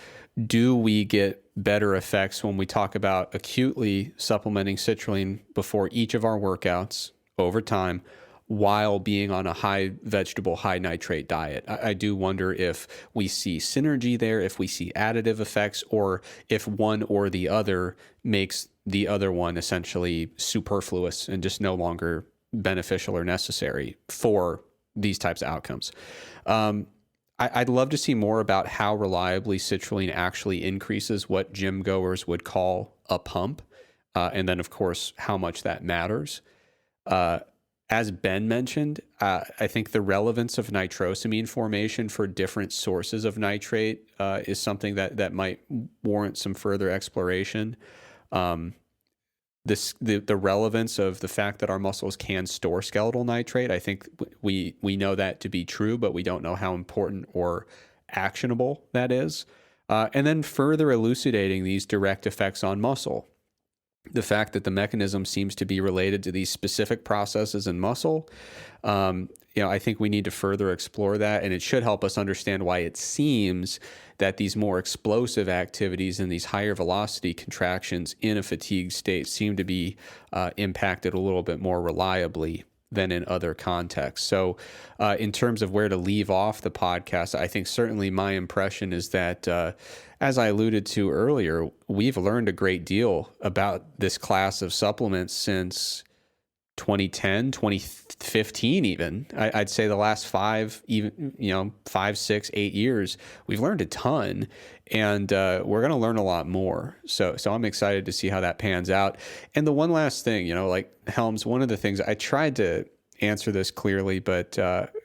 do we get better effects when we talk about acutely supplementing citrulline before each of our workouts over time, while being on a high vegetable, high nitrate diet? I do wonder if we see synergy there, if we see additive effects, or if one or the other makes the other one essentially superfluous and just no longer beneficial or necessary for these types of outcomes. I'd love to see more about how reliably citrulline actually increases what gym goers would call a pump, and then, of course, how much that matters. As Ben mentioned, I think the relevance of nitrosamine formation for different sources of nitrate is something that might warrant some further exploration. The relevance of the fact that our muscles can store skeletal nitrate, I think we know that to be true, but we don't know how important or actionable that is. And then further elucidating these direct effects on muscle. The fact that the mechanism seems to be related to these specific processes in muscle, I think we need to further explore that, and it should help us understand why it seems that these more explosive activities and these higher velocity contractions in a fatigue state seem to be impacted a little bit more reliably than in other contexts. So in terms of where to leave off the podcast, I think certainly my impression is that, as I alluded to earlier, we've learned a great deal about this class of supplements since 2010, 2015 even. I'd say the last 5, 6, 8 years, we've learned a ton, and we're going to learn a lot more. So I'm excited to see how that pans out. And the one last thing, like Helms, one of the things I tried to answer this clearly, but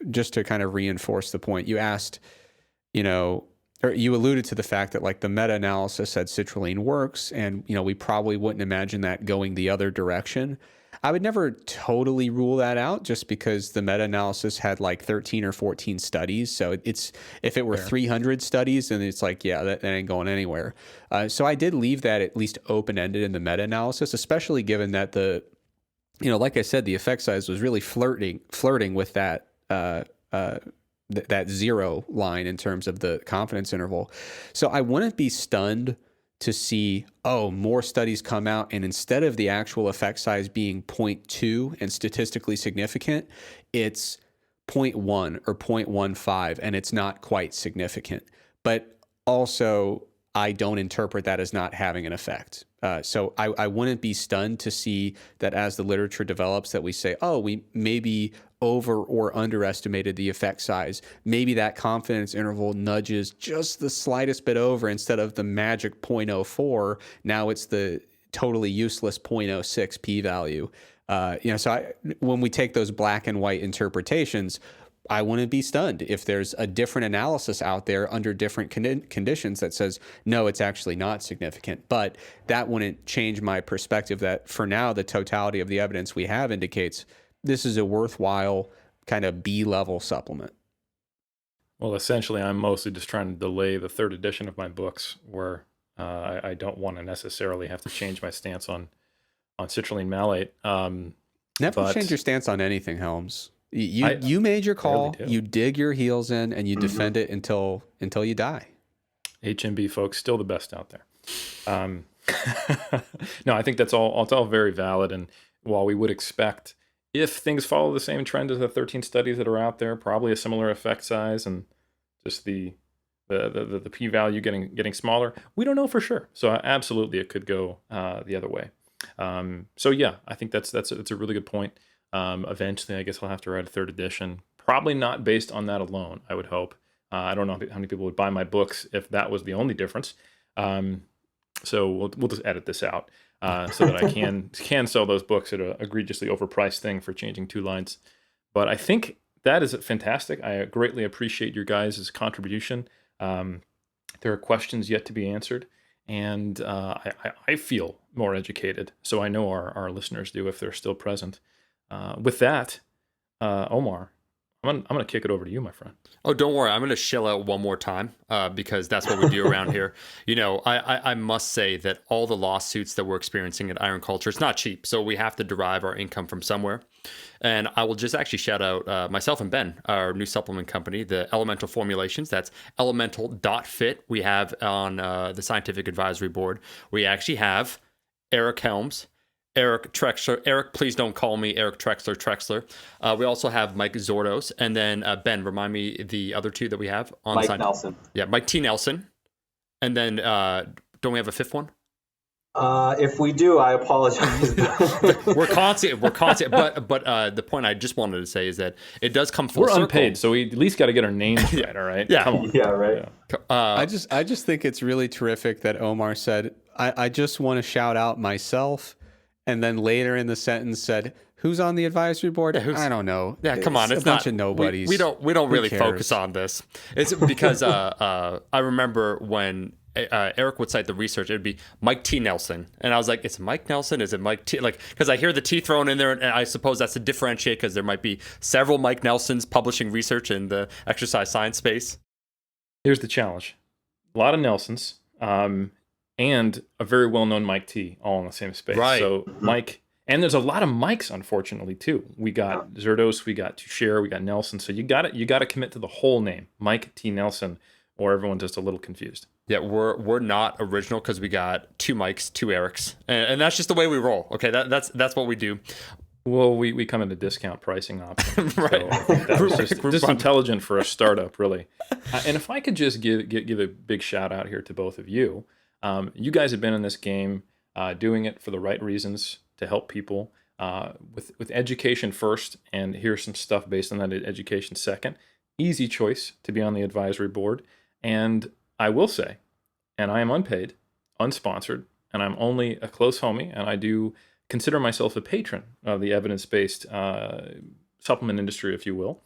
just to kind of reinforce the point, you asked, or you alluded to the fact that like the meta-analysis said citrulline works, and we probably wouldn't imagine that going the other direction. I would never totally rule that out just because the meta-analysis had like 13 or 14 studies. So it's, if it were 300 studies, then it's like, yeah, that ain't going anywhere. So I did leave that at least open-ended in the meta-analysis, especially given that like I said, the effect size was really flirting with that, that zero line in terms of the confidence interval. So I wouldn't be stunned to see, more studies come out, and instead of the actual effect size being 0.2 and statistically significant, it's 0.1 or 0.15, and it's not quite significant. But also, I don't interpret that as not having an effect. So I wouldn't be stunned to see that as the literature develops that we say, we maybe over or underestimated the effect size. Maybe that confidence interval nudges just the slightest bit over instead of the magic 0.04. Now it's the totally useless 0.06 p-value. When we take those black and white interpretations, I wouldn't be stunned if there's a different analysis out there under different conditions that says, no, it's actually not significant. But that wouldn't change my perspective that for now, the totality of the evidence we have indicates this is a worthwhile kind of B-level supplement. Well, essentially, I'm mostly just trying to delay the third edition of my books where I don't want to necessarily have to change my stance on citrulline malate. Never change your stance on anything, Helms. You made your call, you dig your heels in, and you defend it until you die. HMB folks, still the best out there. No, I think that's all. It's all very valid. And while we would expect, if things follow the same trend as the 13 studies that are out there, probably a similar effect size and just the p-value getting smaller, we don't know for sure. So absolutely, it could go the other way. So yeah, I think that's a really good point. Eventually, I guess I'll have to write a third edition. Probably not based on that alone, I would hope. I don't know how many people would buy my books if that was the only difference. So we'll just edit this out so that I can sell those books at an egregiously overpriced thing for changing 2 lines. But I think that is fantastic. I greatly appreciate your guys' contribution. There are questions yet to be answered, and I feel more educated. So I know our listeners do if they're still present. With that, Omar, I'm gonna kick it over to you, my friend. Oh, don't worry. I'm gonna shell out one more time because that's what we do around here. I must say that all the lawsuits that we're experiencing at Iron Culture, it's not cheap. So we have to derive our income from somewhere. And I will just actually shout out myself and Ben, our new supplement company, the Elemental Formulations. That's elemental.fit. We have on the Scientific Advisory Board. We actually have Eric Helms, Eric Trexler. Eric, please don't call me Eric Trexler. We also have Mike Zordos. And then Ben, remind me the other two that we have on Mike Nelson. Yeah, Mike T. Nelson. And then don't we have a fifth one? If we do, I apologize. We're constant. But the point I just wanted to say is that it does come full circle. We're unpaid, so we at least got to get our names right, all right? Yeah. Come on. Yeah, right. Yeah. I just think it's really terrific that Omar said, I just want to shout out myself. And then later in the sentence said, "Who's on the advisory board?" I don't know. Yeah, come on, it's a bunch of nobodies. We don't really focus on this. It's because I remember when Eric would cite the research, it'd be Mike T. Nelson, and I was like, "It's Mike Nelson? Is it Mike T?" Like, because I hear the T thrown in there, and I suppose that's to differentiate because there might be several Mike Nelsons publishing research in the exercise science space. Here's the challenge: a lot of Nelsons. And a very well-known Mike T, all in the same space. Right. So Mike, and there's a lot of Mikes, unfortunately, too. We got Zerdos, we got Toucher, we got Nelson. So you got to commit to the whole name, Mike T. Nelson, or everyone's just a little confused. Yeah, we're not original because we got 2 Mikes, 2 Erics, and that's just the way we roll. Okay, that's what we do. Well, we come at a discount pricing option. Right. So that was just intelligent for a startup, really. And if I could just give a big shout out here to both of you. You guys have been in this game doing it for the right reasons to help people with education first, and here's some stuff based on that education second. Easy choice to be on the advisory board. And I will say, and I am unpaid, unsponsored, and I'm only a close homie, and I do consider myself a patron of the evidence-based supplement industry, if you will.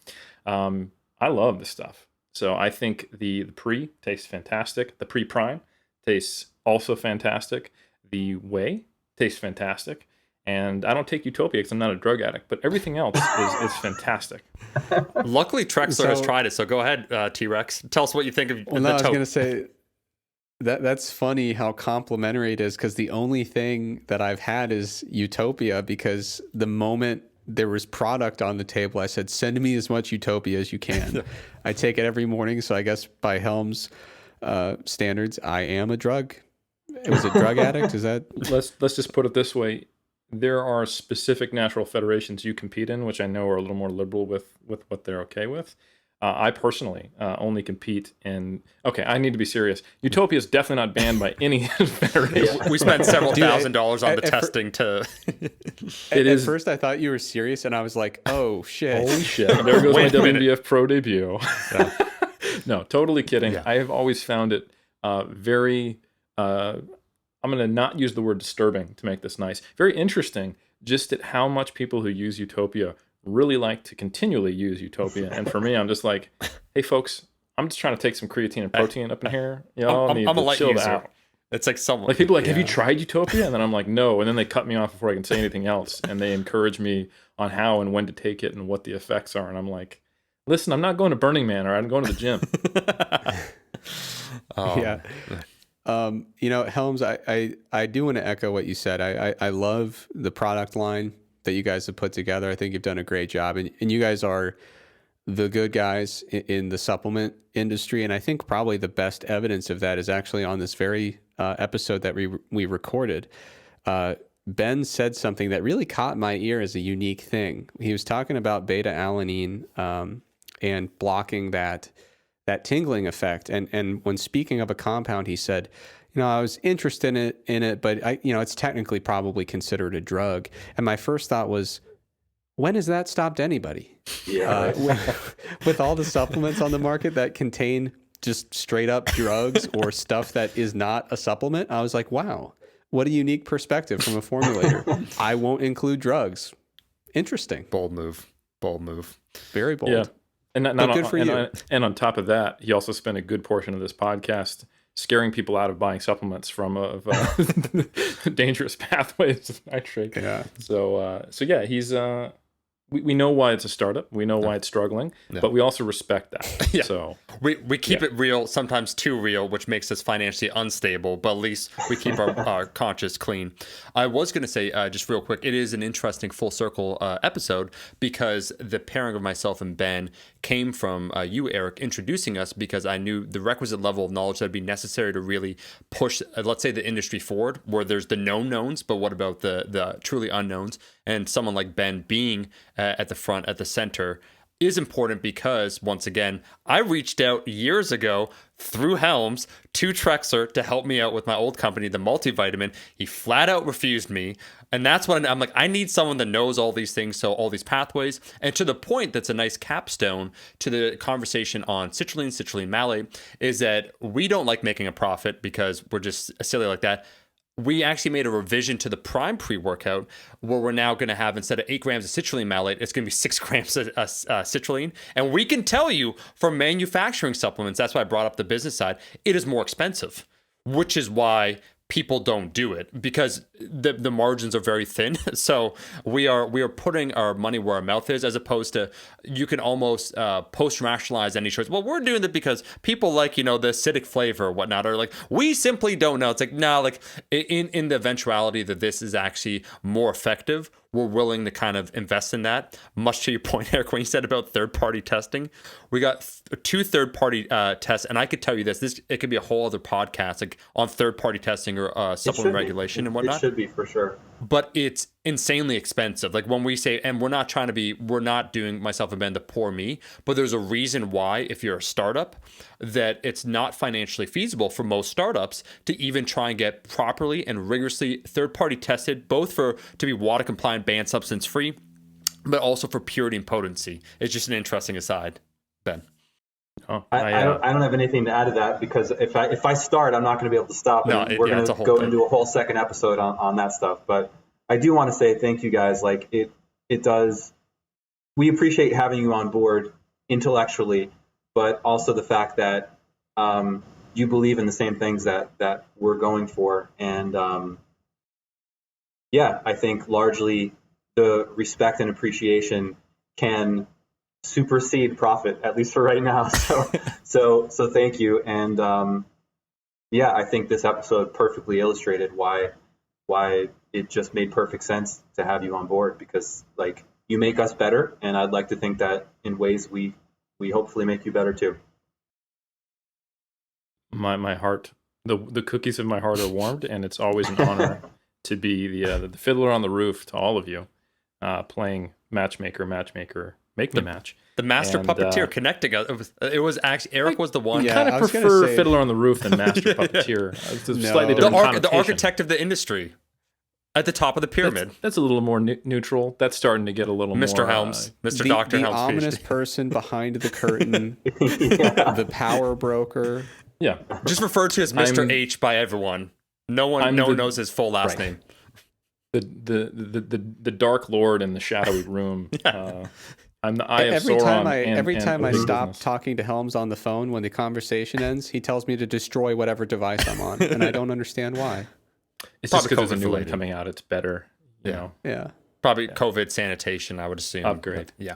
I love this stuff. So I think the pre tastes fantastic. The pre-prime tastes also fantastic. The whey tastes fantastic. And I don't take Utopia because I'm not a drug addict, but everything else is fantastic. Luckily, Trexler has tried it, so go ahead, T-Rex. Tell us what you think of well, the I was tote. going to say that's funny how complimentary it is, because the only thing that I've had is Utopia, because the moment there was product on the table, I said, send me as much Utopia as you can. I take it every morning, so I guess by Helm's standards, I am a drug. It was a drug addict. Is that? Let's just put it this way. There are specific natural federations you compete in, which I know are a little more liberal with what they're okay with. I personally only compete in. Okay, I need to be serious. Utopia is definitely not banned by any federation. We spent several $1,000s on the testing to. At first, I thought you were serious, and I was like, "Oh shit! Holy shit!" There goes my Wait a minute. WBF Pro debut. Yeah. No, totally kidding. Yeah. I have always found it very. I'm going to not use the word disturbing to make this nice. Very interesting, just at how much people who use Utopia really like to continually use Utopia. And for me, I'm just like, hey, folks, I'm just trying to take some creatine and protein up in here. Y'all need to chill out. It's like someone. Like people are like, have you tried Utopia? And then I'm like, no. And then they cut me off before I can say anything else. And they encourage me on how and when to take it and what the effects are. And I'm like, listen, I'm not going to Burning Man, or I'm going to the gym. Yeah. Helms, I do want to echo what you said. I love the product line that you guys have put together. I think you've done a great job, and you guys are the good guys in the supplement industry. And I think probably the best evidence of that is actually on this very episode that we recorded. Ben said something that really caught my ear as a unique thing. He was talking about beta alanine and blocking that tingling effect. And when speaking of a compound, he said, I was interested in it, but it's technically probably considered a drug. And my first thought was, when has that stopped anybody? Yeah. With all the supplements on the market that contain just straight up drugs or stuff that is not a supplement, I was like, wow, what a unique perspective from a formulator. I won't include drugs. Interesting. Bold move. Very bold. Yeah. And good for you. And on top of that, he also spent a good portion of this podcast scaring people out of buying supplements from dangerous pathways of nitrate. Yeah. So yeah, he's we know why it's a startup. We know why it's struggling, but we also respect that. Yeah. So we keep it real, sometimes too real, which makes us financially unstable, but at least we keep our conscience clean. I was going to say, just real quick, it is an interesting full circle episode, because the pairing of myself and Ben came from you, Eric, introducing us, because I knew the requisite level of knowledge that would be necessary to really push, let's say, the industry forward, where there's the known knowns, but what about the truly unknowns? And someone like Ben being at the front, at the center, is important, because, once again, I reached out years ago through Helms to Trexler to help me out with my old company, the multivitamin. He flat out refused me. And that's when I'm like, I need someone that knows all these things, so all these pathways. And to the point, that's a nice capstone to the conversation on citrulline, citrulline malate, is that we don't like making a profit because we're just silly like that. We actually made a revision to the Prime pre-workout, where we're now going to have, instead of 8 grams of citrulline malate, it's going to be 6 grams of citrulline. And we can tell you, for manufacturing supplements, that's why I brought up the business side, it is more expensive, which is why people don't do it, because the margins are very thin. So we are putting our money where our mouth is, as opposed to, you can almost post-rationalize any choice. Well, we're doing it because people like, the acidic flavor or whatnot, or like, we simply don't know. It's like, no, like in the eventuality that this is actually more effective, we're willing to kind of invest in that. Much to your point, Eric, when you said about third-party testing, we got 2 third-party tests, and I could tell you this, it could be a whole other podcast, like on third-party testing or supplement regulation and whatnot. It should be, for sure. But it's insanely expensive. Like when we say, and we're not doing, myself and Ben, the poor me, but there's a reason why, if you're a startup, that it's not financially feasible for most startups to even try and get properly and rigorously third-party tested, both to be water compliant, banned substance free, but also for purity and potency. It's just an interesting aside, Ben. Oh, I don't have anything to add to that, because if I start, I'm not going to be able to stop. No, and we're going to go into a whole second episode on that stuff. But I do want to say thank you guys. Like it does. We appreciate having you on board intellectually, but also the fact that you believe in the same things that we're going for, and yeah, I think largely the respect and appreciation can supersede profit, at least for right now. So thank you. And yeah, I think this episode perfectly illustrated why it just made perfect sense to have you on board, because like you make us better, and I'd like to think that in ways we hopefully make you better too. My heart, the cookies of my heart are warmed, and it's always an honor to be the fiddler on the roof to all of you, playing matchmaker, make the match. The master And, puppeteer connecting us. It was actually Eric was the one. Yeah, Kind I of was gonna prefer say- Fiddler on the Roof than Master Puppeteer. It's a No. slightly The, different the connotation. architect of the industry at the top of the pyramid. That's a little more neutral. That's starting to get a little Mr. more... Helms, Mr. The, Dr. the Helms. ominous PhD. person behind the curtain, the power broker. Yeah. Just referred to as Mr. I'm- H by everyone. No one knows his full last name. The Dark Lord in the shadowy room. I'm the Eye of Every Sauron. time I big stop business. talking to Helms on the phone, when the conversation ends, he tells me to destroy whatever device I'm on, and I don't understand why. It's just Probably because there's a new one COVID-related. coming out. It's better. You know. Yeah, Probably COVID sanitation, I would assume. Upgrade. Yeah.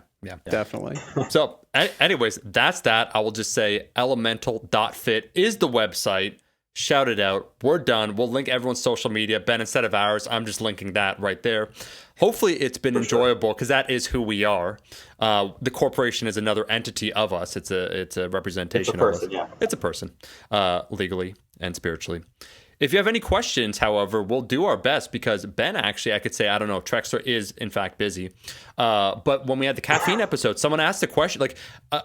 definitely. So, anyways, that's that. I will just say elemental.fit is the website. Shout it out. We're done. We'll link everyone's social media. Ben, instead of ours, I'm just linking that right there. Hopefully it's been enjoyable, because that is who we are. The corporation is another entity of us. It's a representation It's a person, of us. yeah. It's a person, legally and spiritually. If you have any questions, however, we'll do our best, because Ben, actually, I could say, I don't know, Trexler is in fact busy. But when we had the caffeine episode, someone asked a question. Like,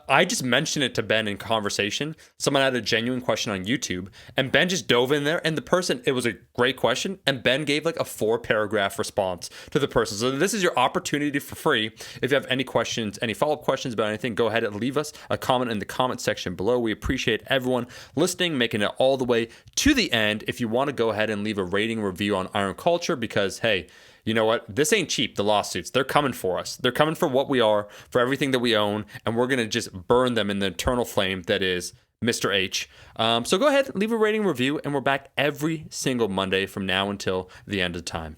I just mentioned it to Ben in conversation. Someone had a genuine question on YouTube, and Ben just dove in there. And the person, it was a great question, and Ben gave like a 4-paragraph response to the person. So this is your opportunity for free. If you have any questions, any follow-up questions about anything, go ahead and leave us a comment in the comment section below. We appreciate everyone listening, making it all the way to the end. If you want to go ahead and leave a rating review on Iron Culture, because hey, you know what? This ain't cheap, the lawsuits. They're coming for us. They're coming for what we are, for everything that we own, and we're going to just burn them in the eternal flame that is Mr. H. So go ahead, leave a rating review, and we're back every single Monday from now until the end of time.